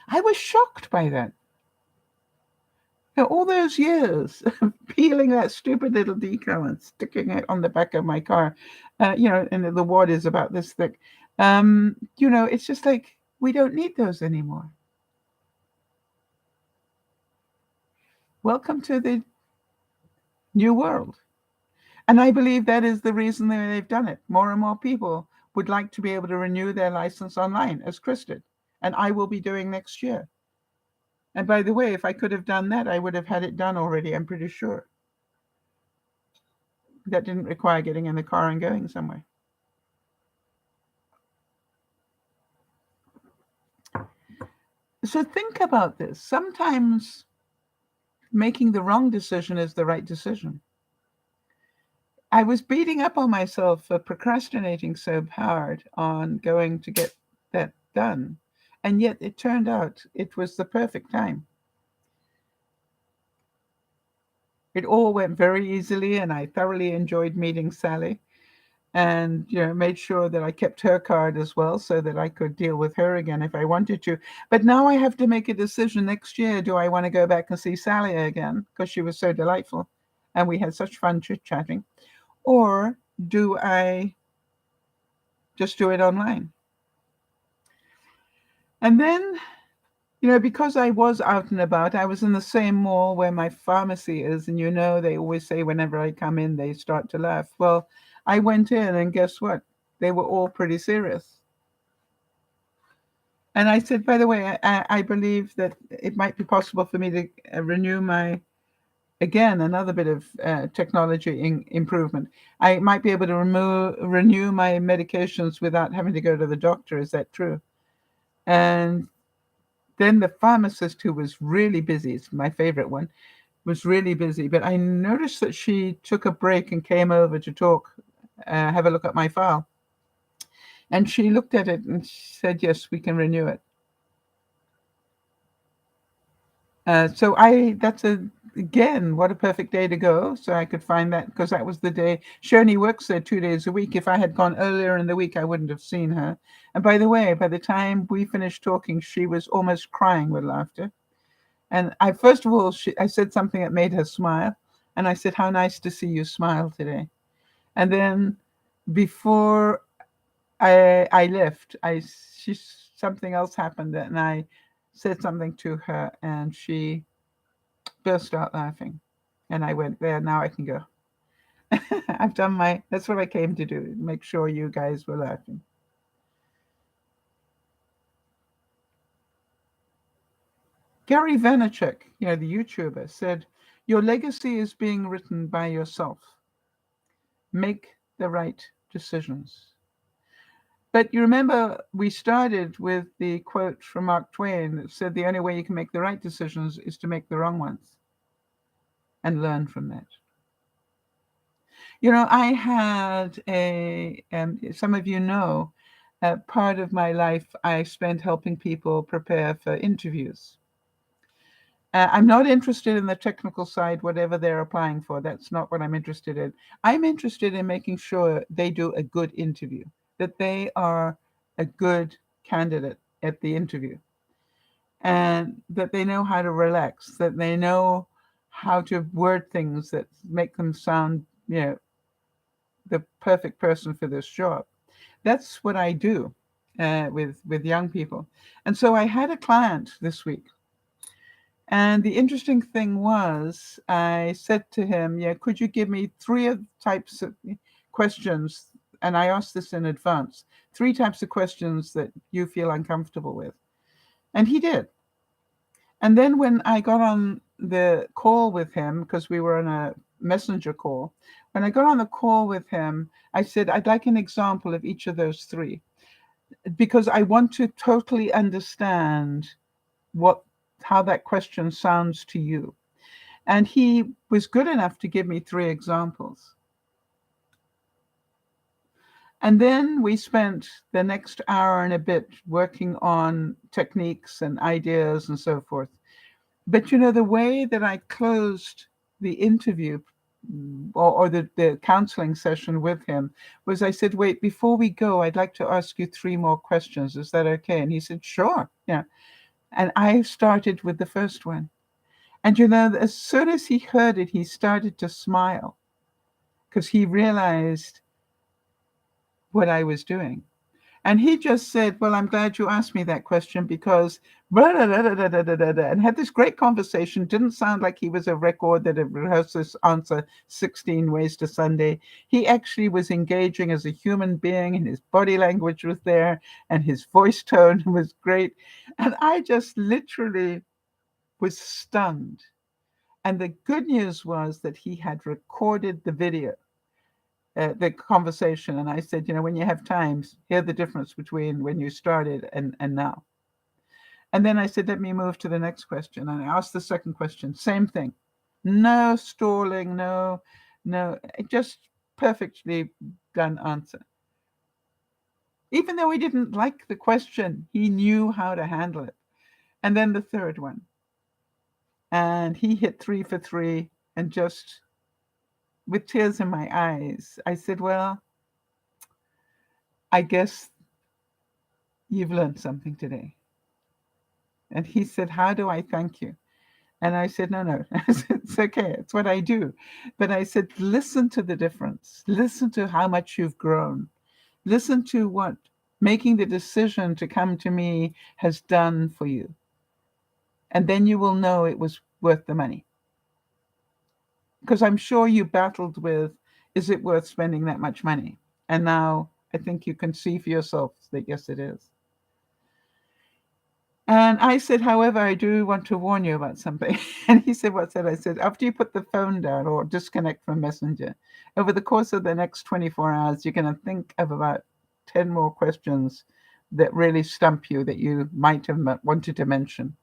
I was shocked by that. All those years of peeling that stupid little decal and sticking it on the back of my car, and the wad is about this thick. It's just like we don't need those anymore. Welcome to the new world. And I believe that is the reason that they've done it. More and more people would like to be able to renew their license online, as Chris did. And I will be doing next year. And by the way, if I could have done that, I would have had it done already, I'm pretty sure. That didn't require getting in the car and going somewhere. So think about this. Sometimes making the wrong decision is the right decision. I was beating up on myself for procrastinating so hard on going to get that done. And yet it turned out it was the perfect time. It all went very easily, and I thoroughly enjoyed meeting Sally. And made sure that I kept her card as well so that I could deal with her again if I wanted to. But now I have to make a decision next year. Do I want to go back and see Sally again because she was so delightful and we had such fun chit-chatting? Or do I just do it online? And then, because I was out and about, I was in the same mall where my pharmacy is. And they always say whenever I come in, they start to laugh. Well, I went in and guess what? They were all pretty serious. And I said, by the way, I believe that it might be possible for me to renew again, another bit of technology improvement. I might be able to renew my medications without having to go to the doctor. Is that true? And then the pharmacist, who was really busy, it's my favorite one, was really busy. But I noticed that she took a break and came over to talk, have a look at my file. And she looked at it and said, yes, we can renew it. So that's a again, what a perfect day to go. So I could find that because that was the day. She only works there 2 days a week. If I had gone earlier in the week, I wouldn't have seen her. And by the way, by the time we finished talking, she was almost crying with laughter. And I, first of all, I said something that made her smile. And I said, "How nice to see you smile today." And then before I left, something else happened, and I said something to her, and she burst out laughing. And I went, "There, now I can go." That's what I came to do, make sure you guys were laughing. Gary Vaynerchuk, the YouTuber, said, "Your legacy is being written by yourself. Make the right decisions." But you remember we started with the quote from Mark Twain that said the only way you can make the right decisions is to make the wrong ones and learn from that. I had some of part of my life I spent helping people prepare for interviews. I'm not interested in the technical side, whatever they're applying for. That's not what I'm interested in. I'm interested in making sure they do a good interview, that they are a good candidate at the interview, and that they know how to relax, that they know how to word things that make them sound, the perfect person for this job. That's what I do with young people. And so I had a client this week. And the interesting thing was, I said to him, "Yeah, could you give me three of types of questions?" And I asked this in advance, three types of questions that you feel uncomfortable with. And he did. And then when I got on the call with him, because we were on a messenger call, when I got on the call with him, I said, "I'd like an example of each of those three, because I want to totally understand how that question sounds to you." And he was good enough to give me three examples. And then we spent the next hour and a bit working on techniques and ideas and so forth. But the way that I closed the interview, or the counseling session with him, was I said, "Wait, before we go, I'd like to ask you three more questions. Is that okay?" And he said, "Sure." Yeah. And I started with the first one. And as soon as he heard it, he started to smile because he realized what I was doing. And he just said, "Well, I'm glad you asked me that question because," and had this great conversation. Didn't sound like he was a record that had rehearsed this answer 16 ways to Sunday. He actually was engaging as a human being, and his body language was there, and his voice tone was great. And I just literally was stunned. And the good news was that he had recorded the video, the conversation. And I said, "When you have times, hear the difference between when you started and now." And then I said, "Let me move to the next question." And I asked the second question, same thing. No stalling, no, just perfectly done answer. Even though he didn't like the question, he knew how to handle it. And then the third one. And he hit 3 for 3, and just with tears in my eyes, I said, "Well, I guess you've learned something today." And he said, "How do I thank you?" And I said, "No." I said, "It's okay. It's what I do." But I said, "Listen to the difference. Listen to how much you've grown. Listen to what making the decision to come to me has done for you. And then you will know it was worth the money." Because I'm sure you battled with, is it worth spending that much money? And now I think you can see for yourself that yes, it is. And I said, "However, I do want to warn you about something." And he said, "What's that?" I said, "After you put the phone down or disconnect from Messenger, over the course of the next 24 hours, you're going to think of about 10 more questions that really stump you that you might have wanted to mention."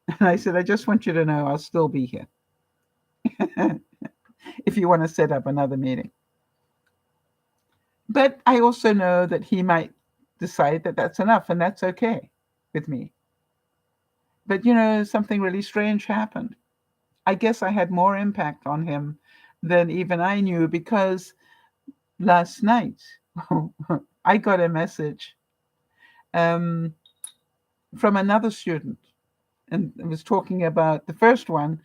And I said, "I just want you to know I'll still be here if you want to set up another meeting." But I also know that he might decide that that's enough, and that's okay with me. But something really strange happened. I guess I had more impact on him than even I knew, because last night I got a message um, from another student, and it was talking about the first one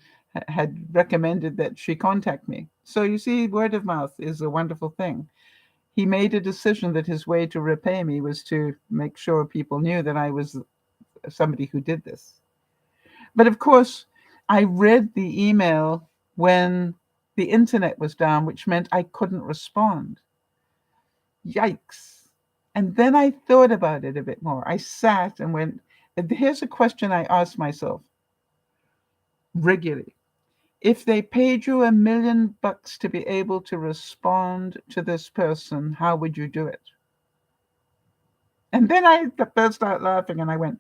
had recommended that she contact me. So you see, word of mouth is a wonderful thing. He made a decision that his way to repay me was to make sure people knew that I was somebody who did this. But of course, I read the email when the internet was down, which meant I couldn't respond. Yikes. And then I thought about it a bit more. I sat and went, here's a question I ask myself regularly. If they paid you $1 million to be able to respond to this person, how would you do it? And then I burst out laughing and I went,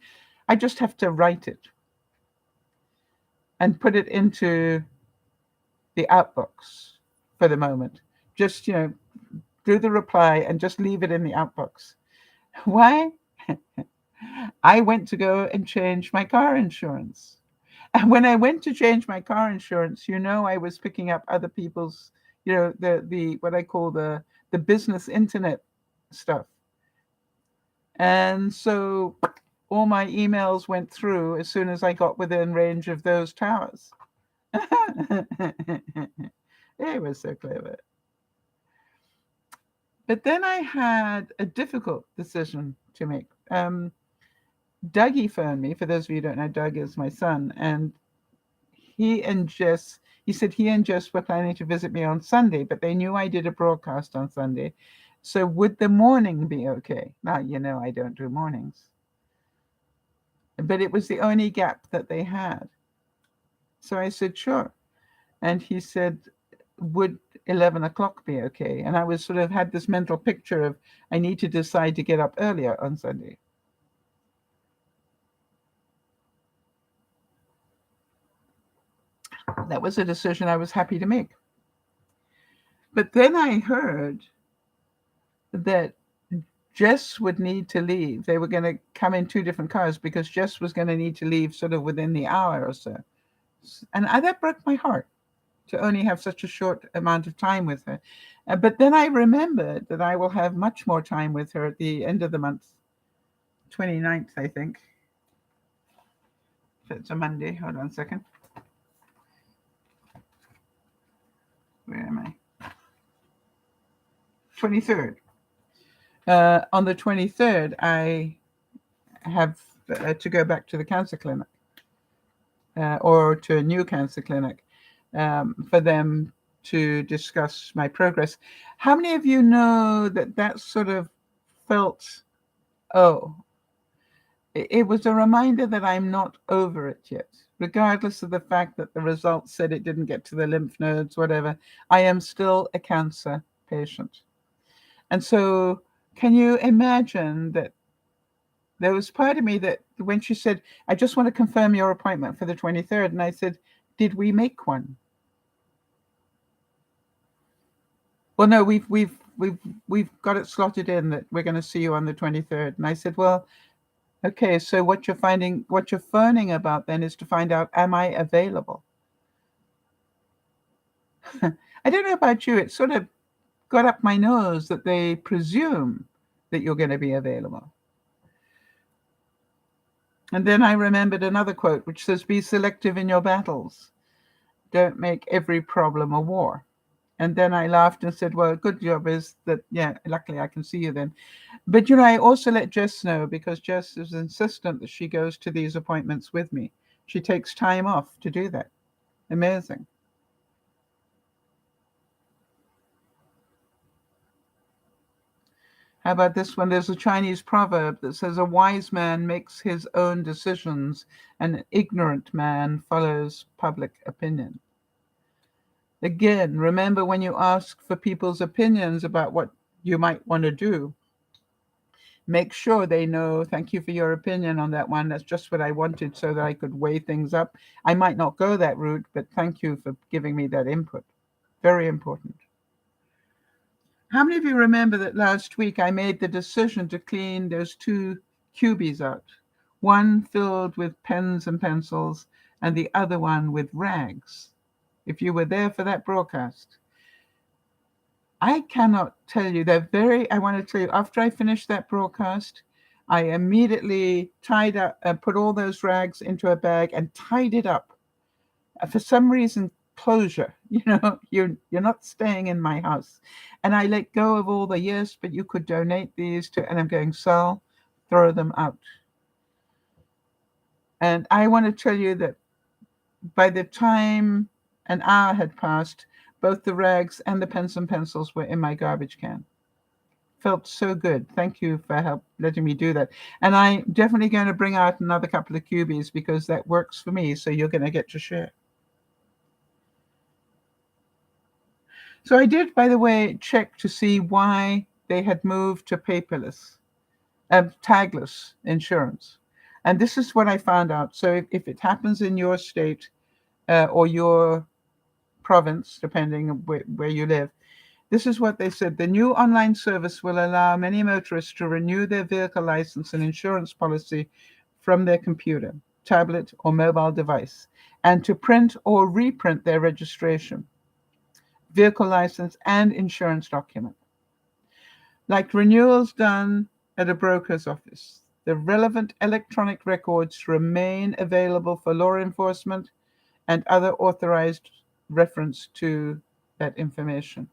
I just have to write it and put it into the outbox for the moment. Just, do the reply and just leave it in the outbox. Why? I went to go and change my car insurance. And when I went to change my car insurance, I was picking up other people's, the what I call the business internet stuff. And so all my emails went through as soon as I got within range of those towers. It was so clever. But then I had a difficult decision to make. Dougie phoned me. For those of you who don't know, Doug is my son, and he said he and Jess were planning to visit me on Sunday, but they knew I did a broadcast on Sunday. So would the morning be okay? Now, I don't do mornings. But it was the only gap that they had. So I said, sure. And he said, would 11 o'clock be okay? And I was sort of had this mental picture of, I need to decide to get up earlier on Sunday. That was a decision I was happy to make. But then I heard that Jess would need to leave. They were going to come in two different cars because Jess was going to need to leave sort of within the hour or so. And that broke my heart to only have such a short amount of time with her. But then I remembered that I will have much more time with her at the end of the month, 29th, I think. If it's a Monday, hold on a second. Where am I? 23rd. On the 23rd, I have to go back to the cancer clinic or to a new cancer clinic for them to discuss my progress. How many of you know that sort of felt, it was a reminder that I'm not over it yet, regardless of the fact that the results said it didn't get to the lymph nodes, whatever. I am still a cancer patient. And so can you imagine that there was part of me that when she said, I just want to confirm your appointment for the 23rd. And I said, did we make one? Well, no, we've got it slotted in that we're going to see you on the 23rd. And I said, well, okay, so what you're phoning about then is to find out, am I available? I don't know about you. It sort of got up my nose that they presume that you're going to be available. And then I remembered another quote, which says, be selective in your battles. Don't make every problem a war. And then I laughed and said, well, good job is that, yeah, luckily I can see you then. But, I also let Jess know, because Jess is insistent that she goes to these appointments with me. She takes time off to do that. Amazing. How about this one? There's a Chinese proverb that says, a wise man makes his own decisions, and an ignorant man follows public opinion. Again, remember when you ask for people's opinions about what you might want to do, make sure they know, thank you for your opinion on that one. That's just what I wanted so that I could weigh things up. I might not go that route, but thank you for giving me that input. Very important. How many of you remember that last week I made the decision to clean those two cubies out? One filled with pens and pencils and the other one with rags. if you were there for that broadcast. I cannot tell you. I want to tell you, after I finished that broadcast, I immediately tied up and put all those rags into a bag and tied it up. For some reason, closure. You're not staying in my house. And I let go of all the, yes, but you could donate these to, and I'm going, Sal, throw them out. And I want to tell you that by the time an hour had passed, both the rags and the pens and pencils were in my garbage can. Felt so good. Thank you for letting me do that. And I'm definitely going to bring out another couple of cubies because that works for me. So you're going to get to share. So I did, by the way, check to see why they had moved to paperless, tagless insurance. And this is what I found out. So if it happens in your state or your province, depending on where you live, this is what they said. The new online service will allow many motorists to renew their vehicle license and insurance policy from their computer, tablet, or mobile device, and to print or reprint their registration, vehicle license, and insurance document. Like renewals done at a broker's office, the relevant electronic records remain available for law enforcement and other authorized reference to that information.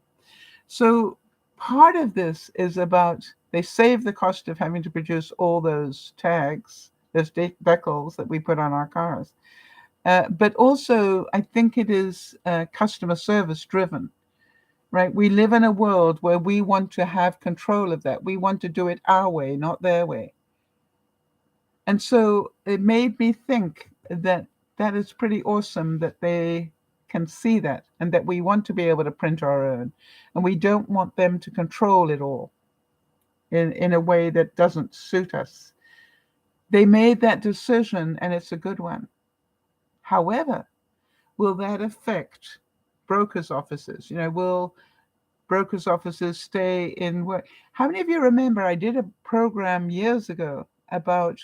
So part of this is about, they save the cost of having to produce all those tags, those decals that we put on our cars. But also, I think it is customer service driven, right? We live in a world where we want to have control of that. We want to do it our way, not their way. And so it made me think that that is pretty awesome that they can see that and that we want to be able to print our own. And we don't want them to control it all in a way that doesn't suit us. They made that decision and it's a good one. However, will that affect brokers' offices? Will brokers' offices stay in work? How many of you remember I did a program years ago about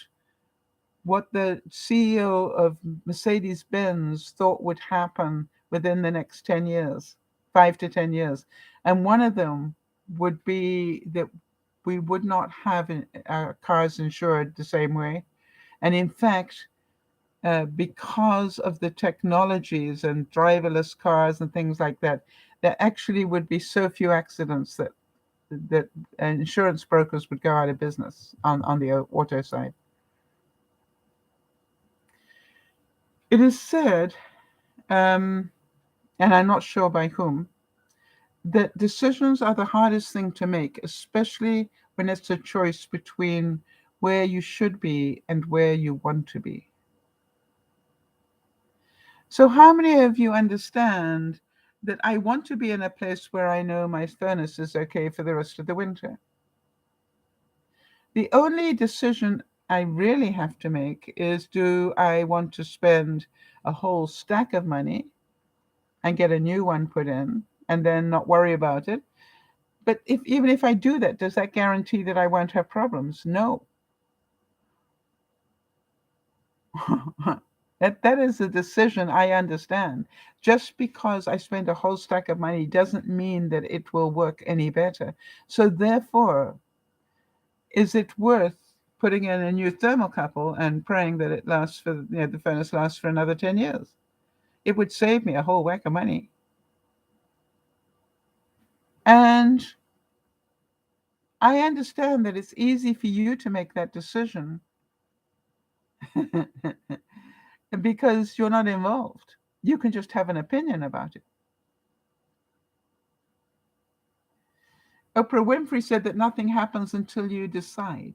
what the CEO of Mercedes-Benz thought would happen within the next 10 years, 5 to 10 years. And one of them would be that we would not have our cars insured the same way. And in fact, because of the technologies and driverless cars and things like that, there actually would be so few accidents that insurance brokers would go out of business on the auto side. It is said, and I'm not sure by whom, that decisions are the hardest thing to make, especially when it's a choice between where you should be and where you want to be. So how many of you understand that I want to be in a place where I know my furnace is okay for the rest of the winter? The only decision I really have to make is, do I want to spend a whole stack of money and get a new one put in and then not worry about it? But even if I do that, does that guarantee that I won't have problems? No. That is a decision I understand. Just because I spend a whole stack of money doesn't mean that it will work any better. So therefore, is it worth putting in a new thermocouple and praying that it lasts for, the furnace lasts for another 10 years? It would save me a whole whack of money. And I understand that it's easy for you to make that decision because you're not involved. You can just have an opinion about it. Oprah Winfrey said that nothing happens until you decide.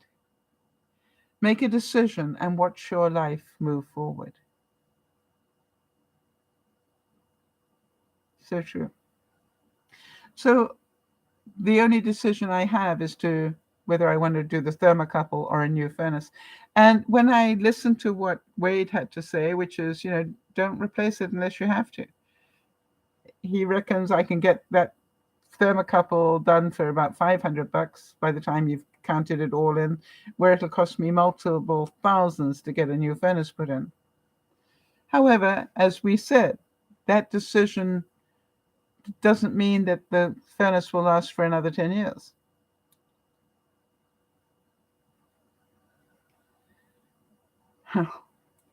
Make a decision and watch your life move forward. So true. So the only decision I have is to whether I want to do the thermocouple or a new furnace. And when I listen to what Wade had to say, which is, don't replace it unless you have to. He reckons I can get that thermocouple done for about $500 by the time you've counted it all in, where it'll cost me multiple thousands to get a new furnace put in. However, as we said, that decision doesn't mean that the furnace will last for another 10 years.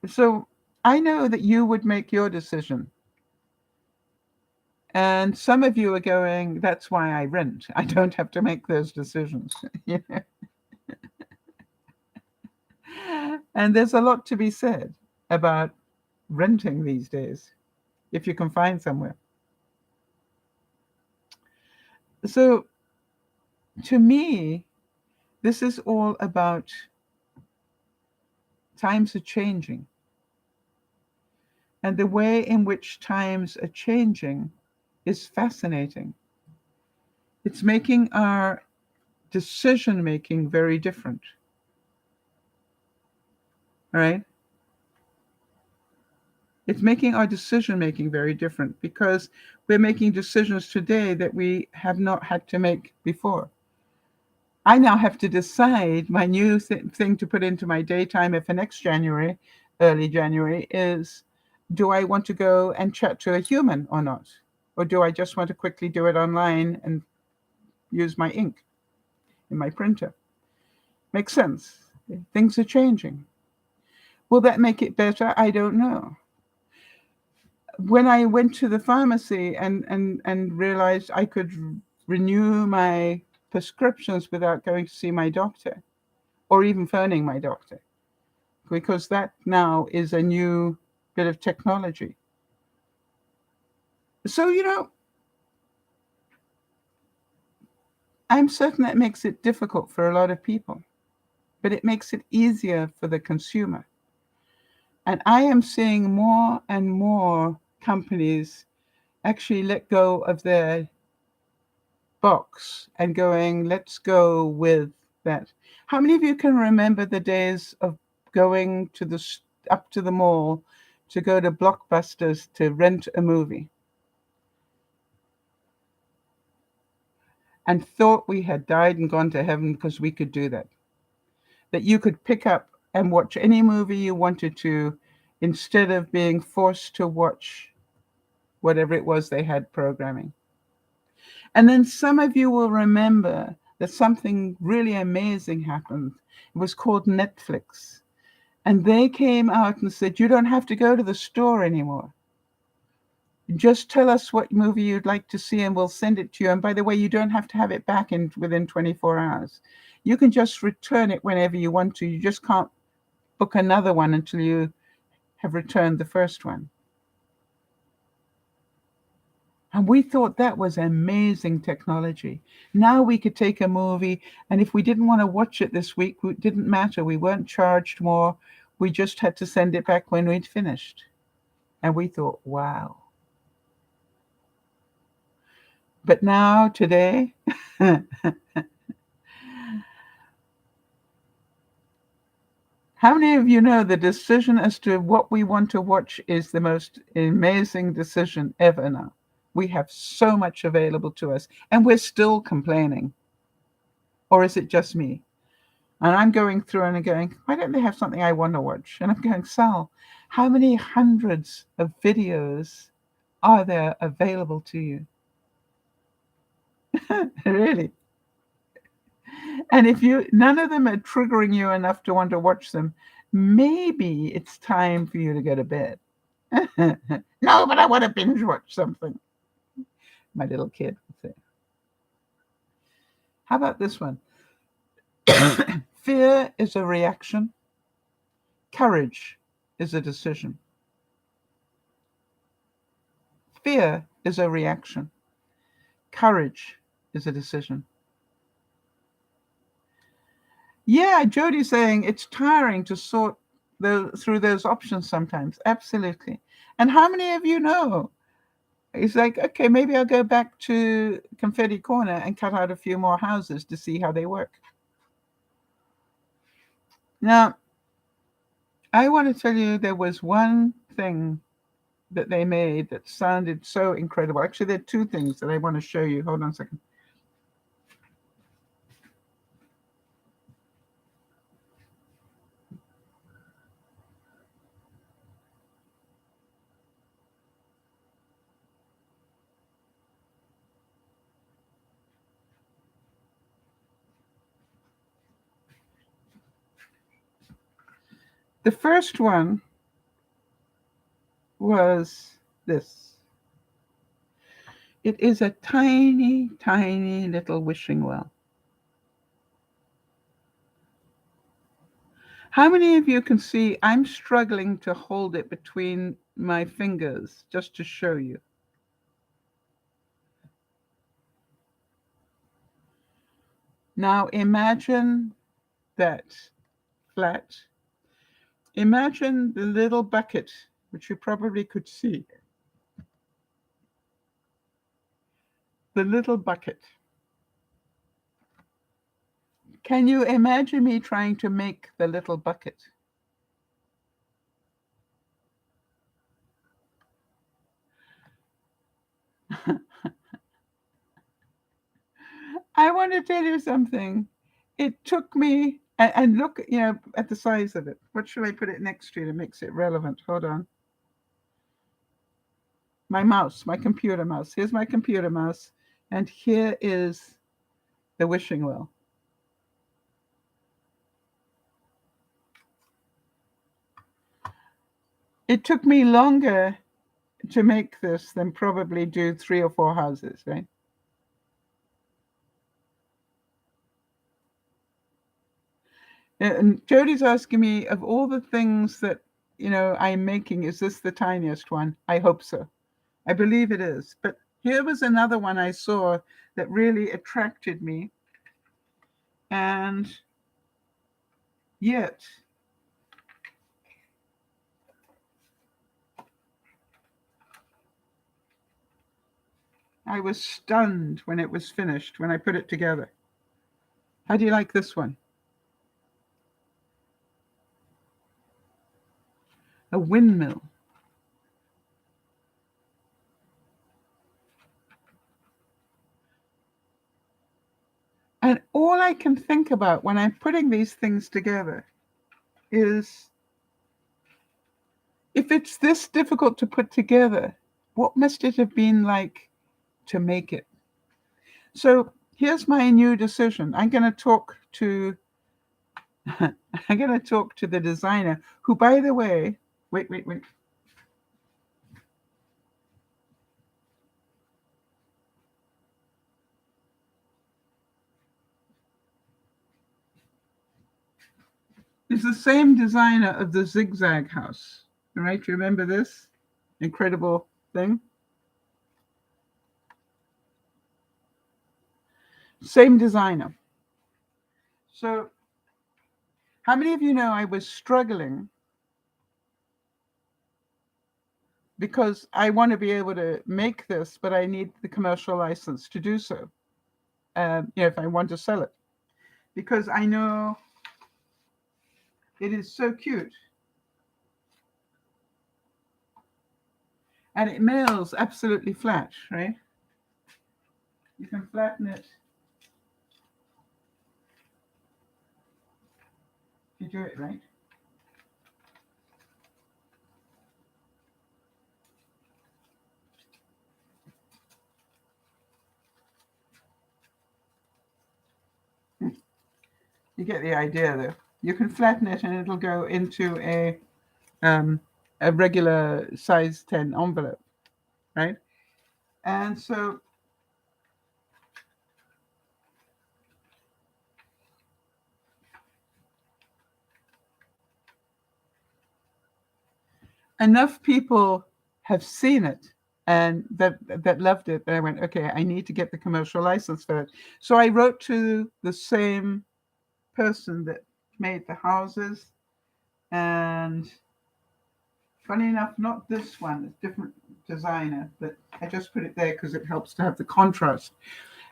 So I know that you would make your decision. And some of you are going, that's why I rent. I don't have to make those decisions. And there's a lot to be said about renting these days, if you can find somewhere. So to me, this is all about times are changing. And the way in which times are changing is fascinating. It's making our decision making very different. All right? It's making our decision making very different because we're making decisions today that we have not had to make before. I now have to decide my new thing to put into my daytimer for next January, early January, is do I want to go and chat to a human or not? Or do I just want to quickly do it online and use my ink in my printer? Makes sense. Things are changing. Will that make it better? I don't know. When I went to the pharmacy and realized I could renew my prescriptions without going to see my doctor or even phoning my doctor, because that now is a new bit of technology. So, I'm certain that makes it difficult for a lot of people, but it makes it easier for the consumer. And I am seeing more and more companies actually let go of their box and going, let's go with that. How many of you can remember the days of going to up to the mall to go to Blockbusters to rent a movie and thought we had died and gone to heaven because we could do that? That you could pick up and watch any movie you wanted to instead of being forced to watch whatever it was they had programming. And then some of you will remember that something really amazing happened. It was called Netflix. And they came out and said, you don't have to go to the store anymore. Just tell us what movie you'd like to see and we'll send it to you. And by the way, you don't have to have it back within 24 hours. You can just return it whenever you want to. You just can't book another one until you have returned the first one. And we thought that was amazing technology. Now we could take a movie, and if we didn't want to watch it this week, it didn't matter. We weren't charged more. We just had to send it back when we'd finished. And we thought, wow. But now, today, how many of you know the decision as to what we want to watch is the most amazing decision ever now? We have so much available to us, and we're still complaining. Or is it just me? And I'm going through and I'm going, why don't they have something I want to watch? And I'm going, Sal, how many hundreds of videos are there available to you? Really? And if none of them are triggering you enough to want to watch them, maybe it's time for you to go to bed. No, but I want to binge watch something. My little kid would say. How about this one? Fear is a reaction. Courage is a decision. Fear is a reaction. Courage is a decision. Yeah, Jody's saying it's tiring to sort through those options sometimes. Absolutely. And how many of you know? It's like, okay, maybe I'll go back to Confetti Corner and cut out a few more houses to see how they work. Now, I want to tell you there was one thing that they made that sounded so incredible. Actually, there are two things that I want to show you. Hold on a second. The first one was this. It is a tiny, tiny little wishing well. How many of you can see I'm struggling to hold it between my fingers just to show you? Now imagine that flat. Imagine the little bucket, which you probably could see. The little bucket. Can you imagine me trying to make the little bucket? I want to tell you something. It took me, and look, at the size of it. What should I put it next to that makes it relevant? Hold on. My mouse, my computer mouse. Here's my computer mouse, and here is the wishing well. It took me longer to make this than probably do 3 or 4 houses, right? And Jody's asking me, of all the things that I'm making, is this the tiniest one? I hope so. I believe it is. But here was another one I saw that really attracted me, and yet I was stunned when it was finished, when I put it together. How do you like this one? A windmill. And all I can think about when I'm putting these things together is, if it's this difficult to put together, what must it have been like to make it? So here's my new decision. I'm going to talk to the designer, who, by the way, wait. Is the same designer of the zigzag house. All right, you remember this incredible thing? Same designer. So how many of you know I was struggling because I want to be able to make this, but I need the commercial license to do so, if I want to sell it, because I know it is so cute. And it mails absolutely flat, right? You can flatten it. You do it right. You get the idea, though. You can flatten it, and it'll go into a regular size 10 envelope, right? And so enough people have seen it and that loved it, that I went, okay, I need to get the commercial license for it. So I wrote to the same person that made the houses, and funny enough, not this one, it's different designer, but I just put it there because it helps to have the contrast.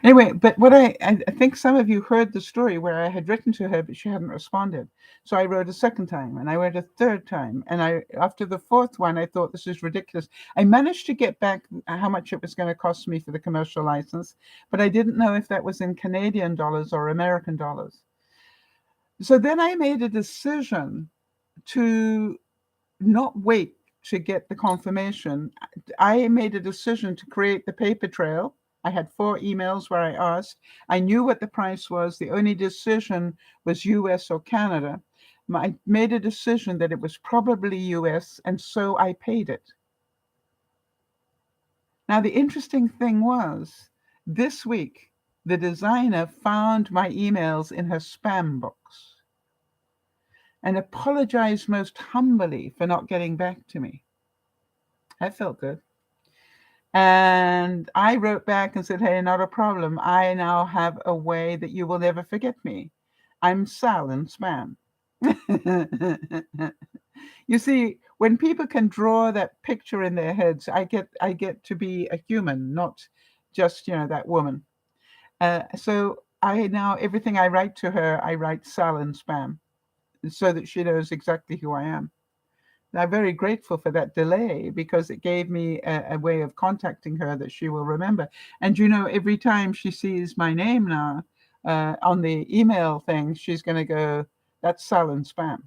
Anyway, but what I think some of you heard the story where I had written to her, but she hadn't responded. So I wrote a second time, and I wrote a third time. And after the fourth one, I thought, this is ridiculous. I managed to get back how much it was going to cost me for the commercial license, but I didn't know if that was in Canadian dollars or American dollars. So then I made a decision to not wait to get the confirmation. I made a decision to create the paper trail. I had 4 emails where I asked. I knew what the price was. The only decision was US or Canada. I made a decision that it was probably US, and so I paid it. Now, the interesting thing was, this week, the designer found my emails in her spam box and apologized most humbly for not getting back to me. That felt good. And I wrote back and said, hey, not a problem. I now have a way that you will never forget me. I'm Sal in spam. You see, when people can draw that picture in their heads, I get to be a human, not just, that woman. So I now, everything I write to her, I write Sal in spam so that she knows exactly who I am. And I'm very grateful for that delay because it gave me a way of contacting her that she will remember. And every time she sees my name now on the email thing, she's going to go, that's Sal in spam.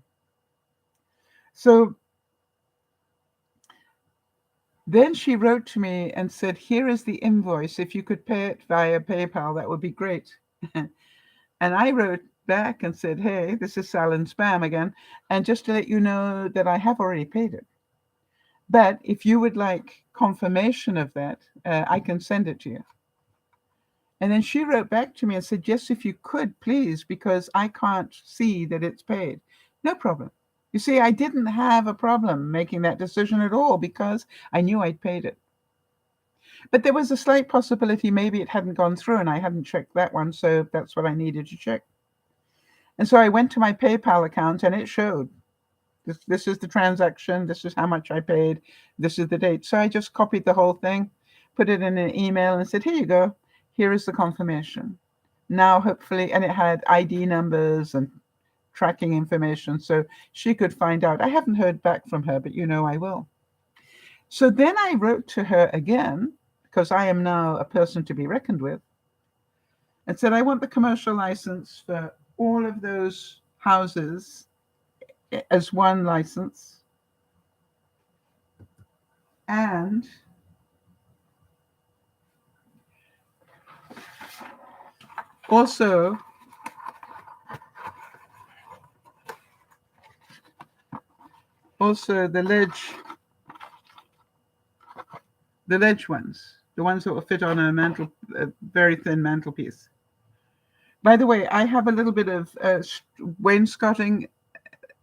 So then she wrote to me and said, here is the invoice. If you could pay it via PayPal, that would be great. And I wrote back and said, hey, this is Sal in spam again. And just to let you know that I have already paid it. But if you would like confirmation of that, I can send it to you. And then she wrote back to me and said, yes, if you could, please, because I can't see that it's paid. No problem. You see, I didn't have a problem making that decision at all because I knew I'd paid it. But there was a slight possibility maybe it hadn't gone through and I hadn't checked that one, so that's what I needed to check. And so I went to my PayPal account and it showed. This is the transaction, this is how much I paid, this is the date. So I just copied the whole thing, put it in an email and said, here you go, here is the confirmation. Now hopefully, and it had ID numbers and tracking information so she could find out. I haven't heard back from her, but I will. So then I wrote to her again, because I am now a person to be reckoned with, and said, I want the commercial license for all of those houses as one license. And also the ledge ones, the ones that will fit on a very thin mantelpiece. By the way, I have a little bit of wainscoting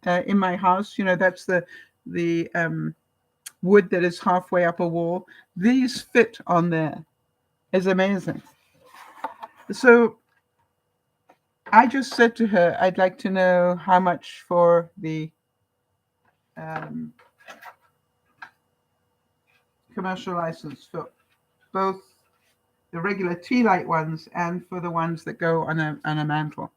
in my house. That's the wood that is halfway up a wall. These fit on there. It's amazing. So I just said to her, I'd like to know how much for the commercial license for both the regular tea light ones and for the ones that go on a mantle.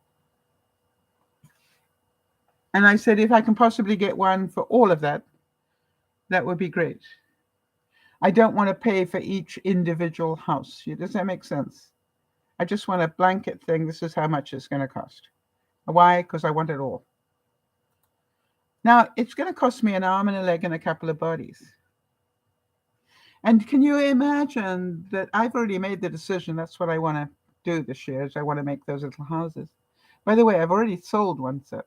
And I said, if I can possibly get one for all of that, that would be great. I don't want to pay for each individual house. Does that make sense? I just want a blanket thing. This is how much it's going to cost. Why? Because I want it all. Now, it's going to cost me an arm and a leg and a couple of bodies. And can you imagine that I've already made the decision? That's what I want to do this year, is I want to make those little houses. By the way, I've already sold one set.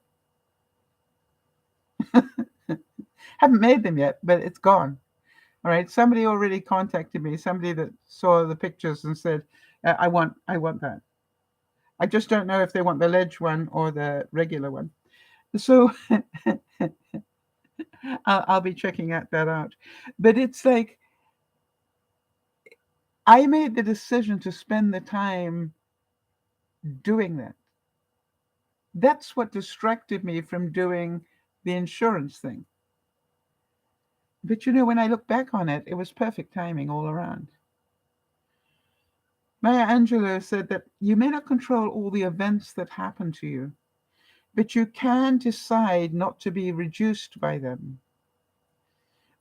Haven't made them yet, but it's gone. All right. Somebody already contacted me, somebody that saw the pictures and said, I want that. I just don't know if they want the ledge one or the regular one. So I'll be checking that out. But it's like, I made the decision to spend the time doing that. That's what distracted me from doing the insurance thing. But when I look back on it, it was perfect timing all around. Maya Angelou said that you may not control all the events that happen to you, but you can decide not to be reduced by them.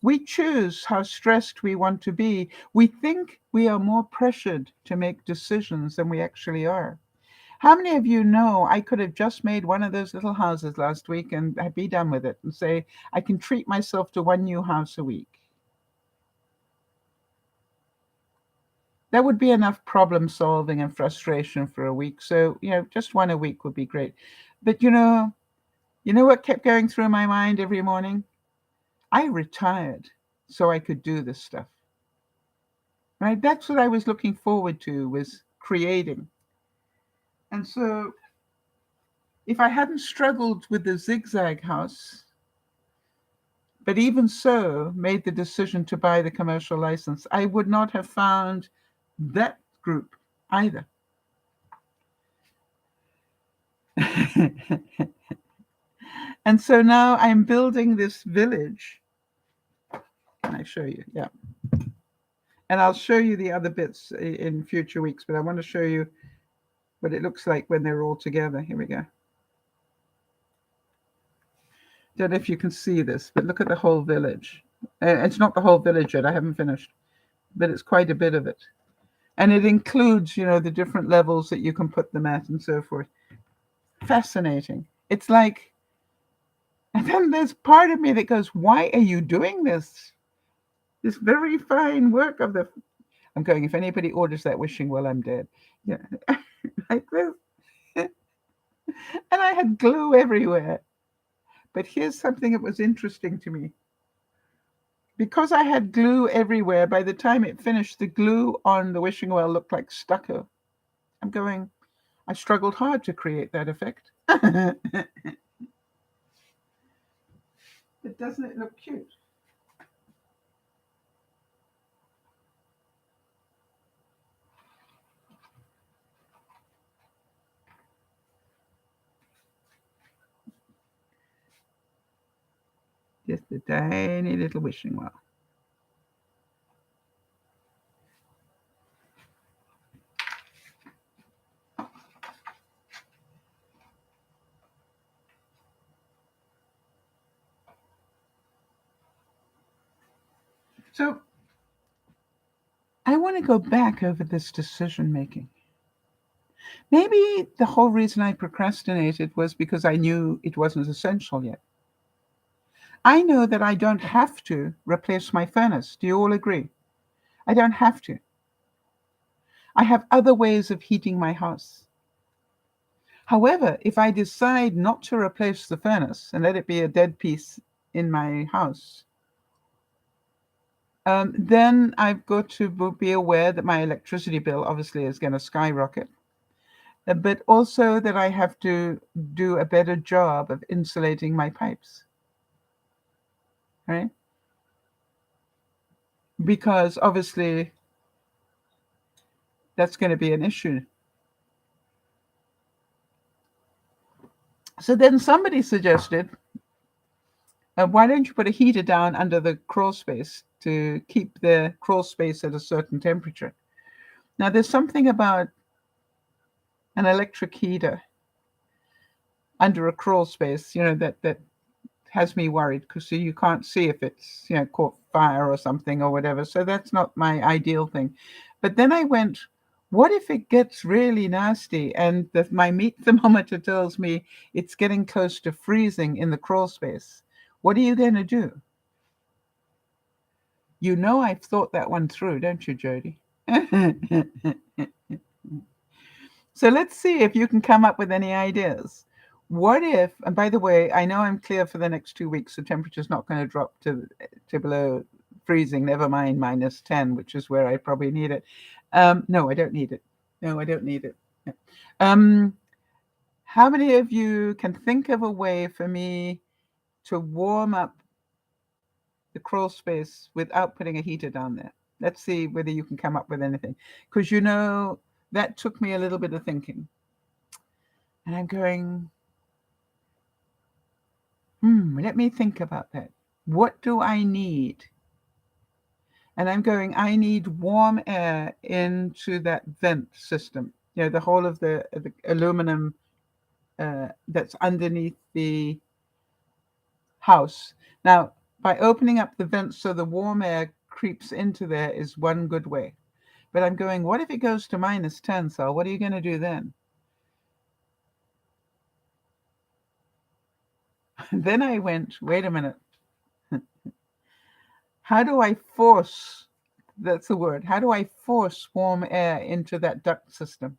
We choose how stressed we want to be. We think we are more pressured to make decisions than we actually are. How many of you know I could have just made one of those little houses last week and be done with it and say, I can treat myself to one new house a week? That would be enough problem solving and frustration for a week. So, just one a week would be great. But, You know what kept going through my mind every morning? I retired so I could do this stuff. Right? That's what I was looking forward to, was creating. And so if I hadn't struggled with the zigzag house, but even so made the decision to buy the commercial license, I would not have found that group either. And so now I'm building this village. Can I show you? Yeah. And I'll show you the other bits in future weeks, but I want to show you what it looks like when they're all together. Here we go. Don't know if you can see this, but look at the whole village. It's not the whole village yet. I haven't finished, but it's quite a bit of it. And it includes, the different levels that you can put them at and so forth. Fascinating. It's like, and then there's part of me that goes, why are you doing this? This very fine work of the, I'm going, if anybody orders that wishing well, I'm dead. Yeah, like this. And I had glue everywhere. But here's something that was interesting to me. Because I had glue everywhere, by the time it finished, the glue on the wishing well looked like stucco. I'm going, I struggled hard to create that effect. But doesn't it look cute? Just a tiny little wishing well. So I want to go back over this decision making. Maybe the whole reason I procrastinated was because I knew it wasn't essential yet. I know that I don't have to replace my furnace. Do you all agree? I don't have to. I have other ways of heating my house. However, if I decide not to replace the furnace and let it be a dead piece in my house, then I've got to be aware that my electricity bill obviously is going to skyrocket, but also that I have to do a better job of insulating my pipes, right? Because obviously that's going to be an issue. So then somebody suggested, why don't you put a heater down under the crawl space to keep the crawl space at a certain temperature? Now, there's something about an electric heater under a crawl space, that has me worried, because you can't see if it's, caught fire or something or whatever. So that's not my ideal thing. But then I went, what if it gets really nasty and my meat thermometer tells me it's getting close to freezing in the crawl space? What are you going to do? I've thought that one through, don't you, Jody? So let's see if you can come up with any ideas. What if, and by the way, I know I'm clear for the next 2 weeks, the temperature's not going to drop to below freezing, never mind -10, which is where I probably need it. No, I don't need it. No, I don't need it. How many of you can think of a way for me to warm up the crawl space without putting a heater down there? Let's see whether you can come up with anything. Because that took me a little bit of thinking. And I'm going, let me think about that. What do I need? And I'm going, I need warm air into that vent system. The whole of the aluminum that's underneath the house. Now, by opening up the vents so the warm air creeps into there is one good way. But I'm going, what if it goes to -10, Sal? What are you going to do then? Then I went, wait a minute. How do I force, that's the word, how do I force warm air into that duct system?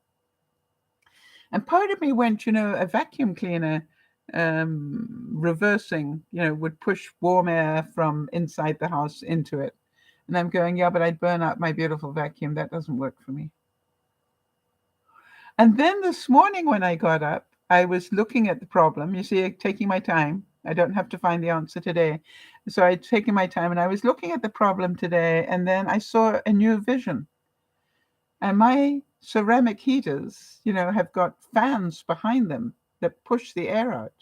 And part of me went, a vacuum cleaner reversing, would push warm air from inside the house into it. And I'm going, yeah, but I'd burn out my beautiful vacuum. That doesn't work for me. And then this morning when I got up, I was looking at the problem. You see, taking my time. I don't have to find the answer today. So I'd taken my time and I was looking at the problem today, and then I saw a new vision. And my ceramic heaters, have got fans behind them that push the air out.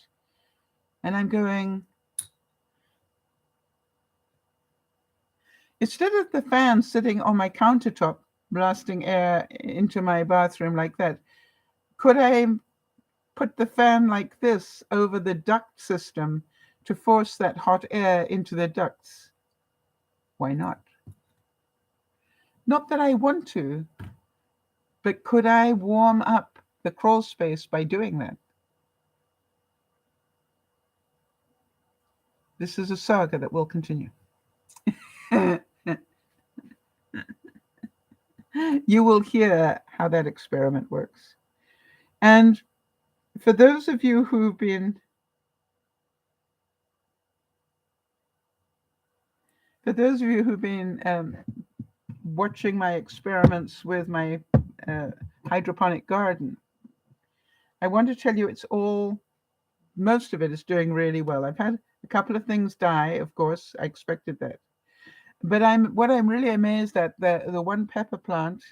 And I'm going, instead of the fan sitting on my countertop blasting air into my bathroom like that, could I put the fan like this over the duct system to force that hot air into the ducts? Why not? Not that I want to, but could I warm up the crawl space by doing that? This is a saga that will continue. You will hear how that experiment works. And for those of you who've been watching my experiments with my hydroponic garden, I want to tell you most of it is doing really well. I've had a couple of things die, of course. I expected that. But what I'm really amazed at, the one pepper plant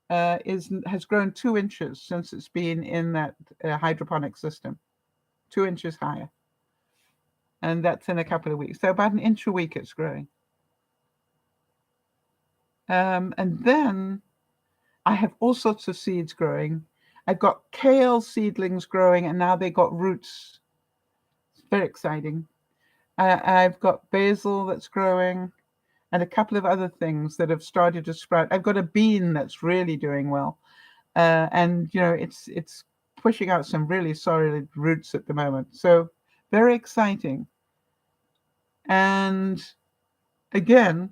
has grown 2 inches since it's been in that hydroponic system, 2 inches higher. And that's in a couple of weeks. So about an inch a week it's growing. And then I have all sorts of seeds growing. I've got kale seedlings growing, and now they got roots. It's very exciting. I've got basil that's growing, and a couple of other things that have started to sprout. I've got a bean that's really doing well, and it's pushing out some really solid roots at the moment. So very exciting. And again,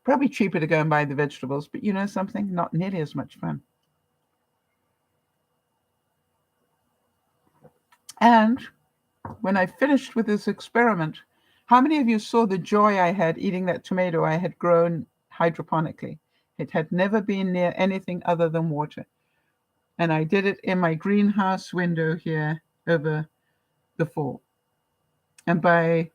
probably cheaper to go and buy the vegetables, but you know something? Not nearly as much fun. And when I finished with this experiment, how many of you saw the joy I had eating that tomato I had grown hydroponically? It had never been near anything other than water. And I did it in my greenhouse window here over the fall. And by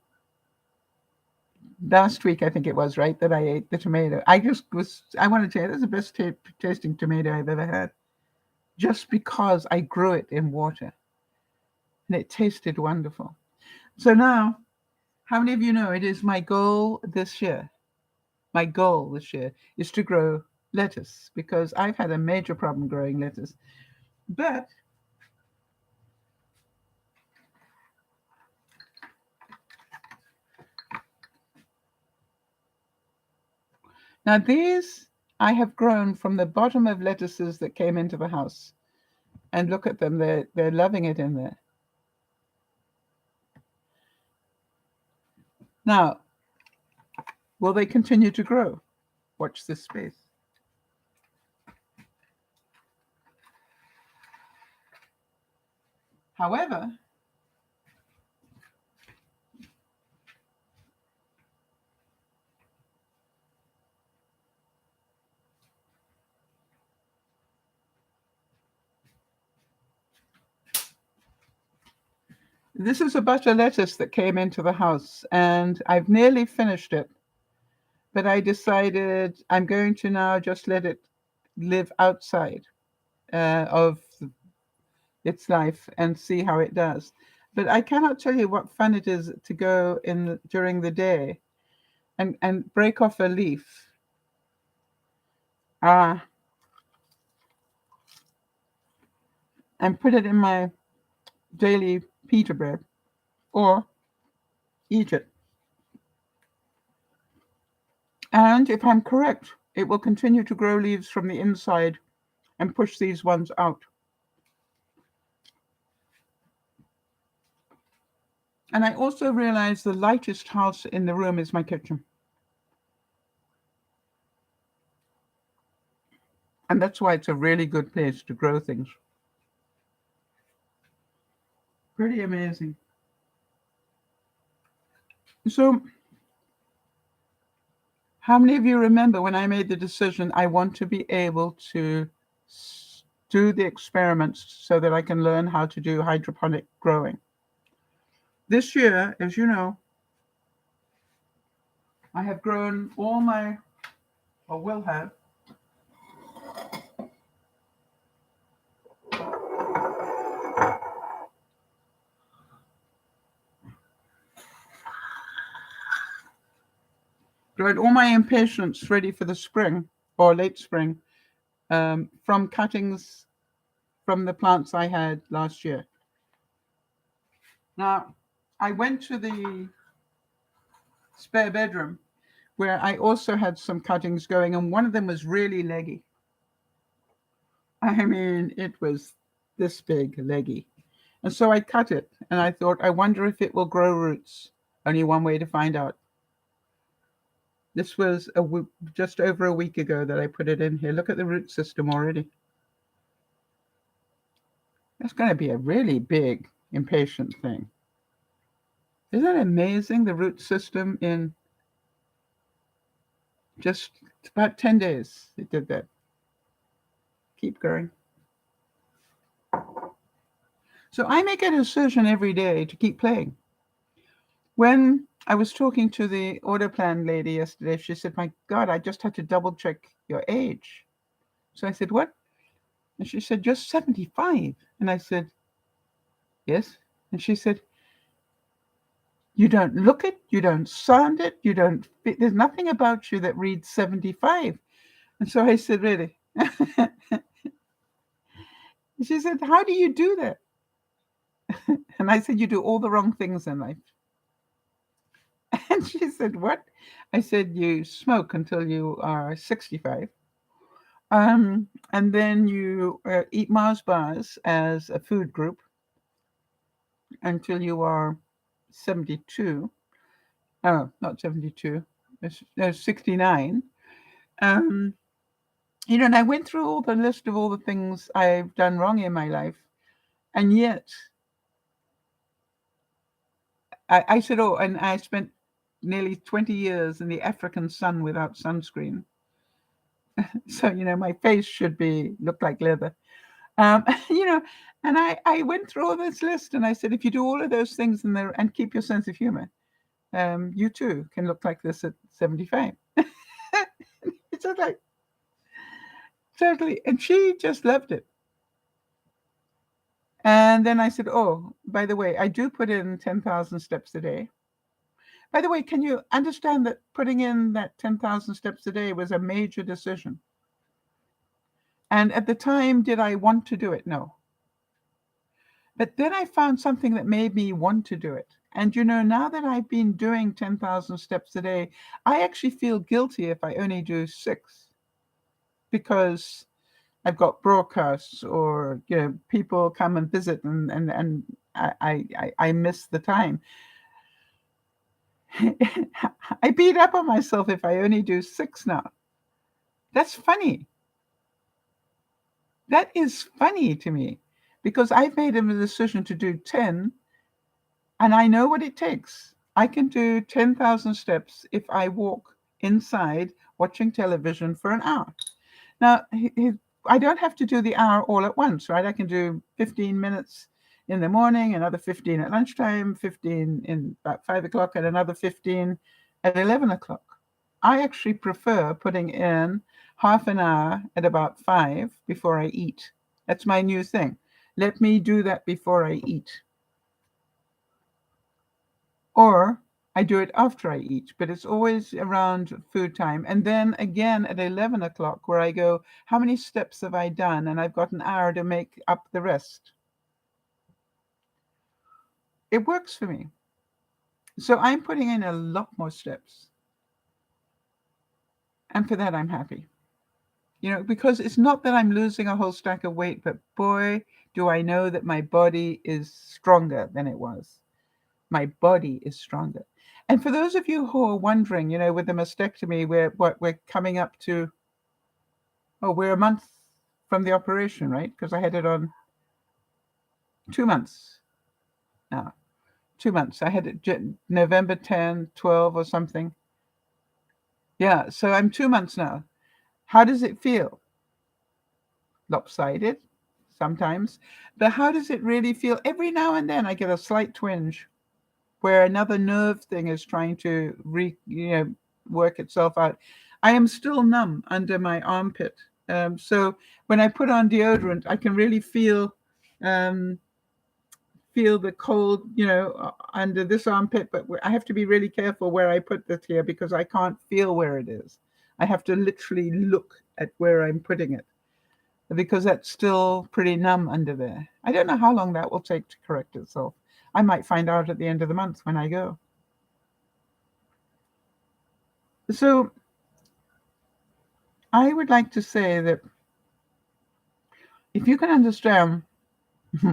last week, I think it was, right, that I ate the tomato. I want to tell you, that's the best tasting tomato I've ever had. Just because I grew it in water. And it tasted wonderful. So now, how many of you know it is my goal this year? My goal this year is to grow lettuce, because I've had a major problem growing lettuce. But now these I have grown from the bottom of lettuces that came into the house. And look at them, they're loving it in there. Now, will they continue to grow? Watch this space. However, this is a butter lettuce that came into the house, and I've nearly finished it. But I decided I'm going to now just let it live outside of its life and see how it does. But I cannot tell you what fun it is to go in during the day and break off a leaf. And put it in my daily pita bread, or eat it. And if I'm correct, it will continue to grow leaves from the inside and push these ones out. And I also realize the lightest house in the room is my kitchen. And that's why it's a really good place to grow things. Pretty amazing. So, how many of you remember when I made the decision I want to be able to do the experiments so that I can learn how to do hydroponic growing? This year, as you know, I have grown all my, or will have, grown all my impatiens ready for the spring or late spring from cuttings from the plants I had last year. Now, I went to the spare bedroom where I also had some cuttings going, and one of them was really leggy. I mean, it was this big, leggy. And so I cut it, and I thought, I wonder if it will grow roots. Only one way to find out. This was just over a week ago that I put it in here. Look at the root system already. That's going to be a really big, impatient thing. Isn't that amazing, the root system in just about 10 days? It did that. Keep going. So I make a decision every day to keep playing. When I was talking to the order plan lady yesterday, she said, my God, I just had to double check your age. So I said, what? And she said, you're 75. And I said, yes. And she said, you don't look it, you don't sound it, there's nothing about you that reads 75. And so I said, really? She said, how do you do that? And I said, you do all the wrong things in life. And she said, what? I said, you smoke until you are 65. And then you eat Mars bars as a food group until you are 72. Oh, not 72. No, 69. And I went through all the list of all the things I've done wrong in my life. And yet, I said, oh, and I spent nearly 20 years in the African sun without sunscreen. So, my face should look like leather. And I went through all this list and I said, if you do all of those things and keep your sense of humor, you too can look like this at 75. It's like, totally. And she just loved it. And then I said, oh, by the way, I do put in 10,000 steps a day. By the way, can you understand that putting in that 10,000 steps a day was a major decision? And at the time, did I want to do it? No. But then I found something that made me want to do it. And now that I've been doing 10,000 steps a day, I actually feel guilty if I only do 6, because I've got broadcasts or people come and visit, and I miss the time. I beat up on myself if I only do 6 now. That's funny. That is funny to me, because I've made a decision to do 10, and I know what it takes. I can do 10,000 steps if I walk inside watching television for an hour. Now, I don't have to do the hour all at once, right? I can do 15 minutes in the morning, another 15 at lunchtime, 15 in about 5 o'clock, and another 15 at 11 o'clock. I actually prefer putting in half an hour at about 5 before I eat. That's my new thing. Let me do that before I eat. Or I do it after I eat, but it's always around food time. And then again at 11 o'clock, where I go, how many steps have I done? And I've got an hour to make up the rest. It works for me. So I'm putting in a lot more steps. And for that, I'm happy. Because it's not that I'm losing a whole stack of weight, but boy, do I know that my body is stronger than it was. My body is stronger. And for those of you who are wondering, with the mastectomy, we're coming up to, we're a month from the operation, right? Because I had it on 2 months. No, 2 months. I had it November 10, 12 or something. Yeah, so I'm 2 months now. How does it feel? Lopsided sometimes. But how does it really feel? Every now and then I get a slight twinge where another nerve thing is trying to work itself out. I am still numb under my armpit. So when I put on deodorant, I can really um, feel the cold, under this armpit. But I have to be really careful where I put this here because I can't feel where it is. I have to literally look at where I'm putting it because that's still pretty numb under there. I don't know how long that will take to correct itself. I might find out at the end of the month when I go. So I would like to say that if you can understand,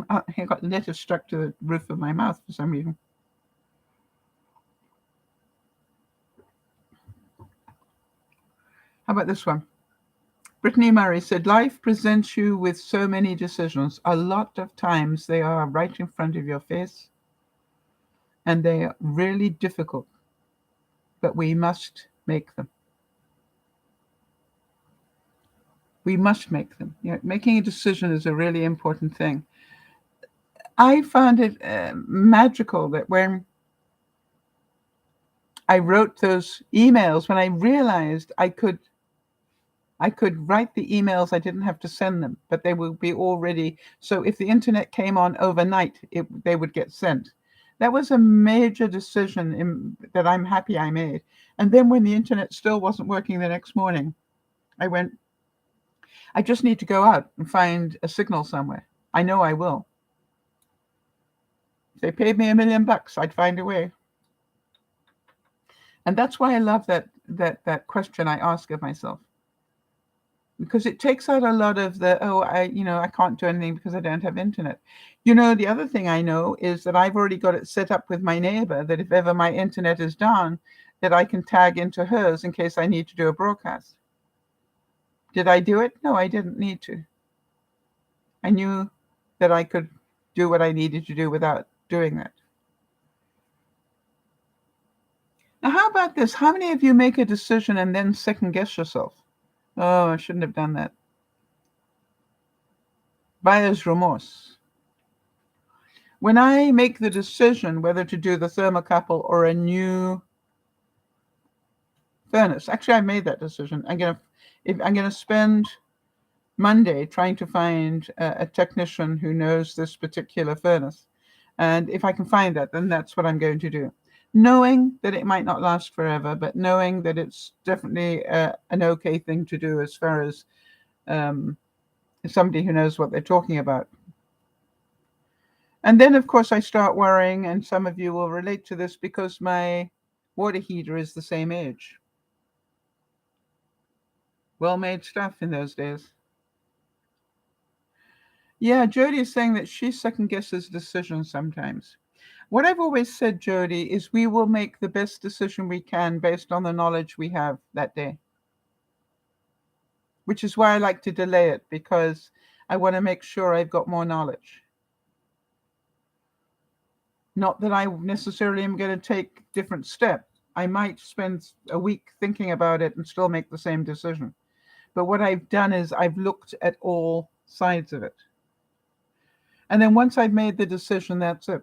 I got letters stuck to the roof of my mouth for some reason. How about this one? Brittany Murray said, life presents you with so many decisions. A lot of times they are right in front of your face and they are really difficult, but we must make them. We must make them. Making a decision is a really important thing. I found it magical that when I wrote those emails, when I realized I could write the emails, I didn't have to send them, but they would be all ready. So if the internet came on overnight, they would get sent. That was a major decision that I'm happy I made. And then when the internet still wasn't working the next morning, I went, I just need to go out and find a signal somewhere. I know I will. If they paid me $1 million, I'd find a way. And that's why I love that question I ask of myself. Because it takes out a lot of I can't do anything because I don't have internet. The other thing I know is that I've already got it set up with my neighbor that if ever my internet is down, that I can tag into hers in case I need to do a broadcast. Did I do it? No, I didn't need to. I knew that I could do what I needed to do without doing that. Now, how about this? How many of you make a decision and then second guess yourself? Oh, I shouldn't have done that. Buyer's remorse. When I make the decision whether to do the thermocouple or a new furnace, actually I made that decision. I'm gonna spend Monday trying to find a technician who knows this particular furnace, and if I can find that, then that's what I'm going to do. Knowing that it might not last forever, but knowing that it's definitely an okay thing to do as far as somebody who knows what they're talking about. And then, of course, I start worrying, and some of you will relate to this because my water heater is the same age. Well-made stuff in those days. Yeah, Jody is saying that she second guesses decisions sometimes. What I've always said, Jody, is we will make the best decision we can based on the knowledge we have that day. Which is why I like to delay it, because I want to make sure I've got more knowledge. Not that I necessarily am going to take different steps. I might spend a week thinking about it and still make the same decision. But what I've done is I've looked at all sides of it. And then once I've made the decision, that's it.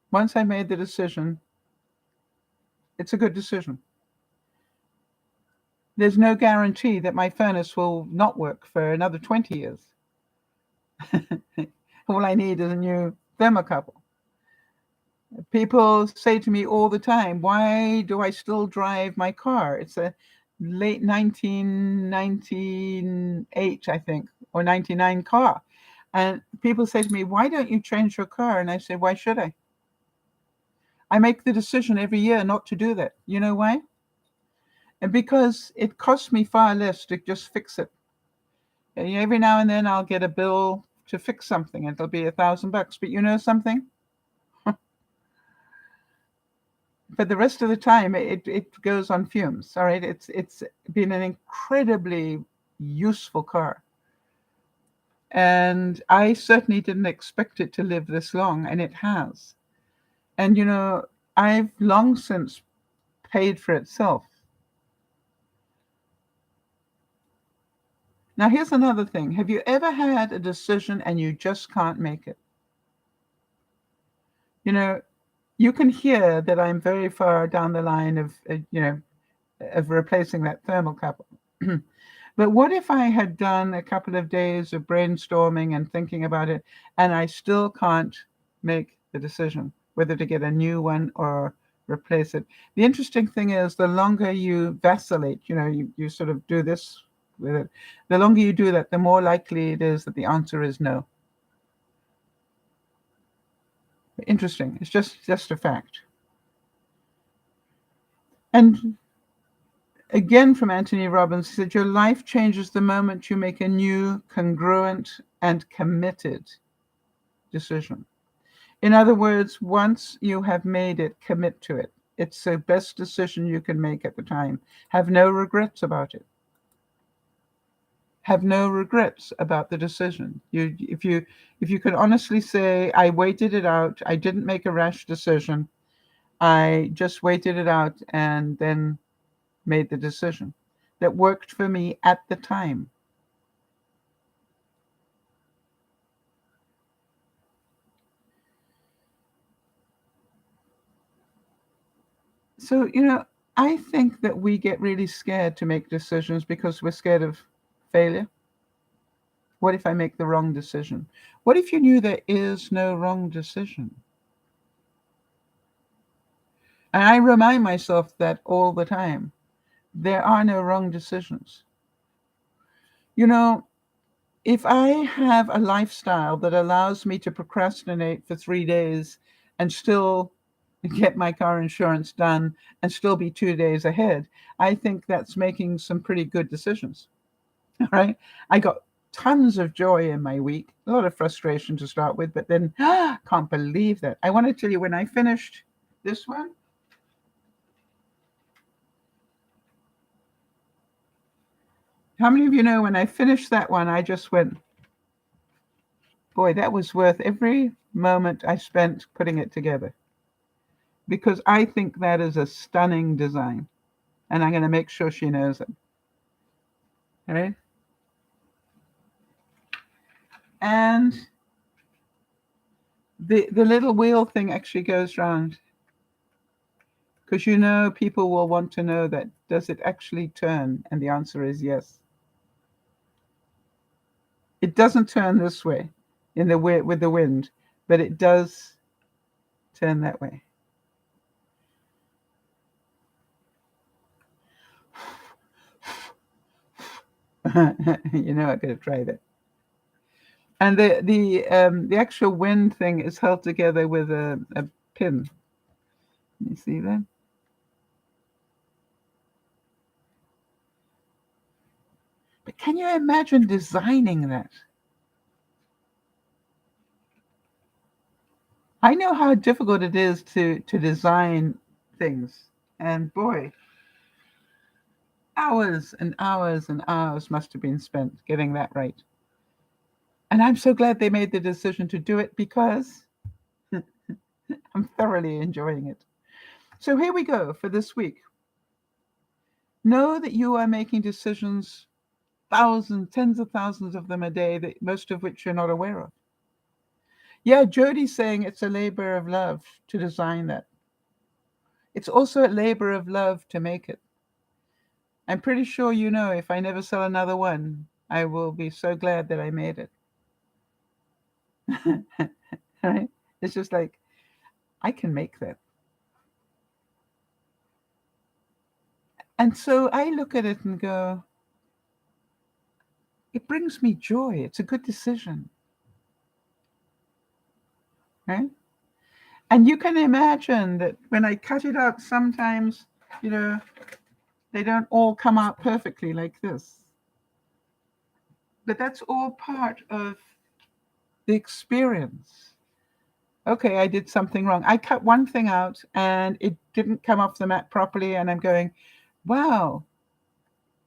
Once I made the decision, it's a good decision. There's no guarantee that my furnace will not work for another 20 years. All I need is a new thermocouple. People say to me all the time, why do I still drive my car? It's a late 1998, I think, or 99 car. And people say to me, why don't you change your car? And I say, why should I? I make the decision every year not to do that. You know why? And because it costs me far less to just fix it. And every now and then I'll get a bill to fix something. It'll be $1,000. But you know something? For the rest of the time, it goes on fumes. All right, it's been an incredibly useful car. And I certainly didn't expect it to live this long, and it has. And I've long since paid for itself. Now, here's another thing. Have you ever had a decision and you just can't make it? You know, you can hear that I'm very far down the line of replacing that thermocouple. But what if I had done a couple of days of brainstorming and thinking about it, and I still can't make the decision whether to get a new one or replace it? The interesting thing is, the longer you vacillate, you sort of do this with it, the longer you do that, the more likely it is that the answer is no. Interesting. It's just a fact. And again, from Anthony Robbins, he said, your life changes the moment you make a new, congruent, and committed decision. In other words, once you have made it, commit to it. It's the best decision you can make at the time. Have no regrets about it. Have no regrets about the decision. If you can honestly say, I waited it out, I didn't make a rash decision, I just waited it out and then made the decision that worked for me at the time. So, I think that we get really scared to make decisions because we're scared of failure. What if I make the wrong decision? What if you knew there is no wrong decision? And I remind myself that all the time. There are no wrong decisions. You know, if I have a lifestyle that allows me to procrastinate for 3 days and still get my car insurance done and still be 2 days ahead, I think that's making some pretty good decisions. All right. I got tons of joy in my week, a lot of frustration to start with, but then can't believe that. I want to tell you, when I finished this one, how many of you know when I finished that one, I just went, boy, that was worth every moment I spent putting it together. Because I think that is a stunning design. And I'm going to make sure she knows it. All right. And the little wheel thing actually goes round. Because people will want to know that, does it actually turn? And the answer is yes. It doesn't turn this way with the wind, but it does turn that way. I'm going to try that. And the actual wind thing is held together with a pin. You see that? But can you imagine designing that? I know how difficult it is to design things. And boy, hours and hours and hours must have been spent getting that right. And I'm so glad they made the decision to do it because I'm thoroughly enjoying it. So here we go for this week. Know that you are making decisions, thousands, tens of thousands of them a day, that most of which you're not aware of. Yeah, Jody's saying it's a labor of love to design that. It's also a labor of love to make it. I'm pretty sure if I never sell another one, I will be so glad that I made it. Right? It's just like, I can make that. And so I look at it and go, it brings me joy. It's a good decision. Right? And you can imagine that when I cut it out, sometimes, they don't all come out perfectly like this. But that's all part of the experience. Okay, I did something wrong. I cut one thing out and it didn't come off the mat properly. And I'm going, wow,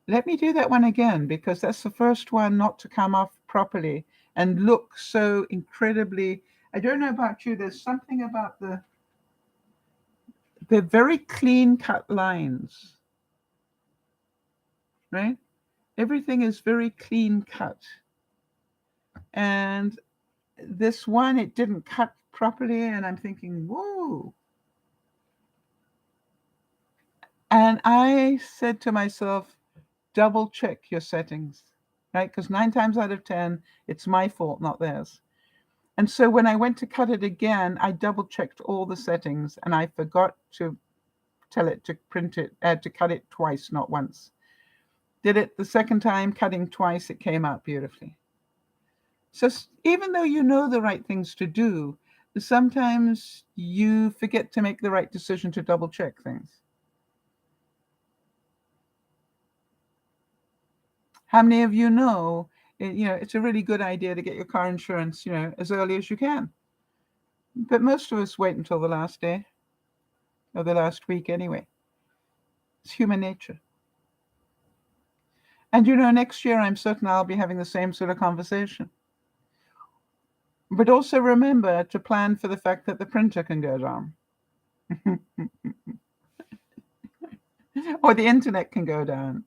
let me do that one again, because that's the first one not to come off properly. and look so incredibly. I don't know about you, there's something about the very clean cut lines, right? Everything is very clean cut. And this one, it didn't cut properly, and I'm thinking, whoa. And I said to myself, double check your settings, right? Because 9 times out of 10, it's my fault, not theirs. And so when I went to cut it again, I double checked all the settings, and I forgot to tell it to print it, to cut it twice, not once. Did it the second time, cutting twice, it came out beautifully. So even though you know the right things to do, sometimes you forget to make the right decision to double check things. How many of you know, it's a really good idea to get your car insurance, as early as you can. But most of us wait until the last day or the last week anyway. It's human nature. And next year I'm certain I'll be having the same sort of conversation. But also remember to plan for the fact that the printer can go down. Or the internet can go down.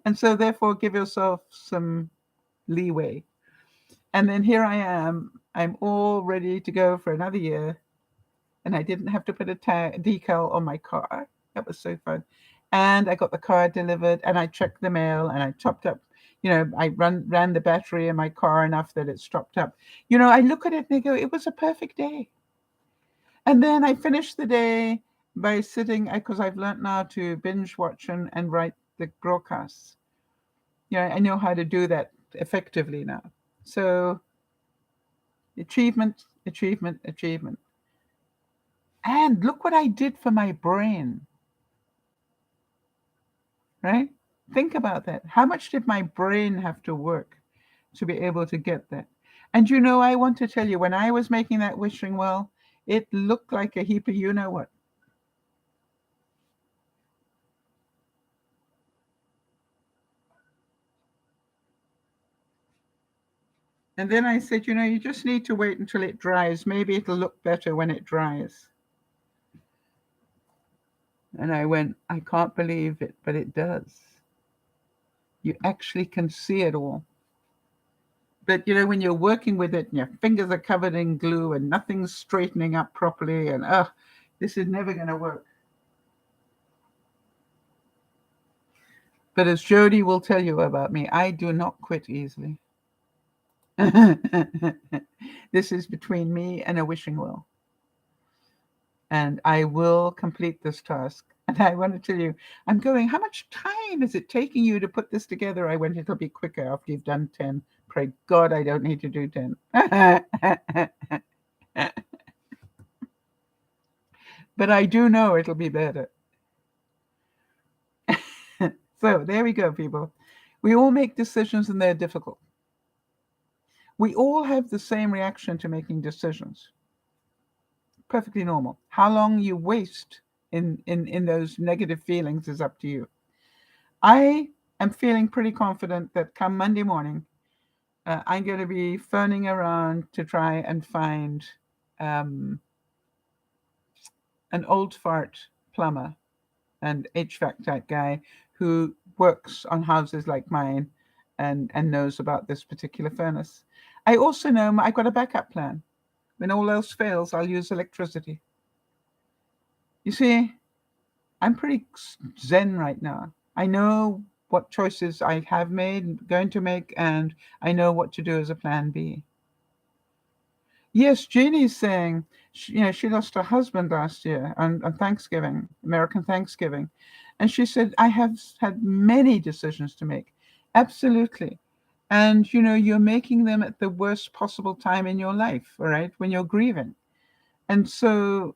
And so therefore give yourself some leeway. And then here I am. I'm all ready to go for another year. And I didn't have to put a decal on my car. That was so fun. And I got the car delivered, and I checked the mail, and I topped up. I ran the battery in my car enough that it's topped up. I look at it and I go, it was a perfect day. And then I finished the day by sitting, because I've learned now to binge watch and write the broadcasts. I know how to do that effectively now. So achievement, achievement, achievement. And look what I did for my brain. Right? Think about that. How much did my brain have to work to be able to get that? And I want to tell you, when I was making that wishing well, it looked like a heap of you-know-what. And then I said, you just need to wait until it dries. Maybe it'll look better when it dries. And I went, I can't believe it, but it does. You actually can see it all. But, when you're working with it and your fingers are covered in glue and nothing's straightening up properly and, this is never going to work. But as Jody will tell you about me, I do not quit easily. This is between me and a wishing well. And I will complete this task. And I want to tell you, I'm going, how much time is it taking you to put this together? I went, it'll be quicker after you've done 10. Pray God I don't need to do 10. But I do know it'll be better. So there we go, people. We all make decisions and they're difficult. We all have the same reaction to making decisions. Perfectly normal. How long you waste in those negative feelings is up to you. I am feeling pretty confident that come Monday morning, I'm going to be phoning around to try and find an old fart plumber and HVAC type guy who works on houses like mine and knows about this particular furnace. I also know I've got a backup plan. When all else fails, I'll use electricity. You see, I'm pretty zen right now. I know what choices I have made, going to make, and I know what to do as a plan B. Yes, Jeannie's saying, she lost her husband last year on Thanksgiving, American Thanksgiving. And she said, I have had many decisions to make. Absolutely. And, you're making them at the worst possible time in your life, all right, when you're grieving. And so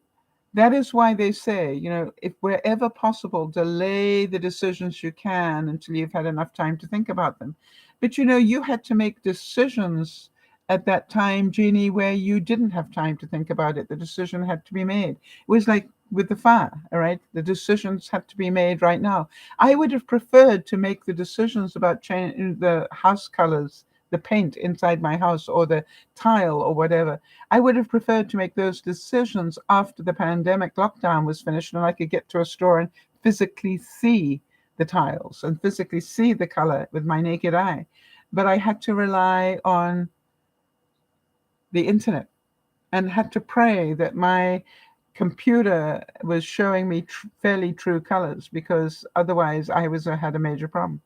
that is why they say, if wherever possible, delay the decisions you can until you've had enough time to think about them. But, you had to make decisions at that time, Jeannie, where you didn't have time to think about it. The decision had to be made. It was like with the fire, all right? The decisions had to be made right now. I would have preferred to make the decisions about changing the house colors the paint inside my house or the tile or whatever. I would have preferred to make those decisions after the pandemic lockdown was finished and I could get to a store and physically see the tiles and physically see the color with my naked eye. But I had to rely on the internet and had to pray that my computer was showing me fairly true colors, because otherwise I had a major problem.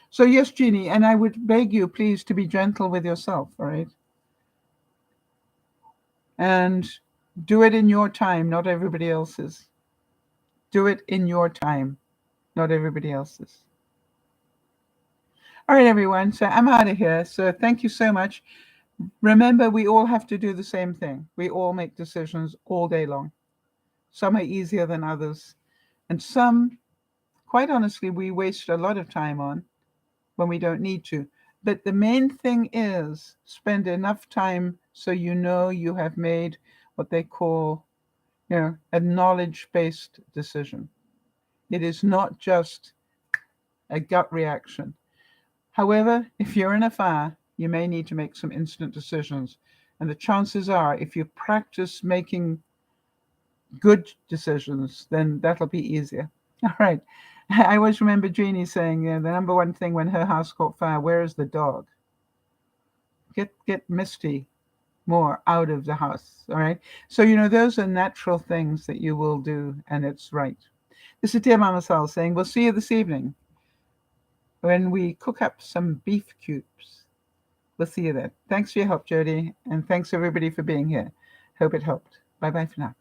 So yes, Jeannie, and I would beg you, please, to be gentle with yourself, all right? And do it in your time, not everybody else's. Do it in your time, not everybody else's. All right, everyone. So I'm out of here. So thank you so much. Remember, we all have to do the same thing. We all make decisions all day long. Some are easier than others. And some, quite honestly, we waste a lot of time on when we don't need to. But the main thing is spend enough time so you know you have made what they call, a knowledge-based decision. It is not just a gut reaction. However, if you're in a fire, you may need to make some instant decisions. And the chances are, if you practice making good decisions, then that'll be easier. All right. I always remember Jeannie saying, the number one thing when her house caught fire, where is the dog? Get Misty more out of the house. All right. So, those are natural things that you will do, and it's right. This is DearMamaSal saying, we'll see you this evening when we cook up some beef cubes. We'll see you then. Thanks for your help, Jody, and thanks everybody for being here. Hope it helped. Bye-bye for now.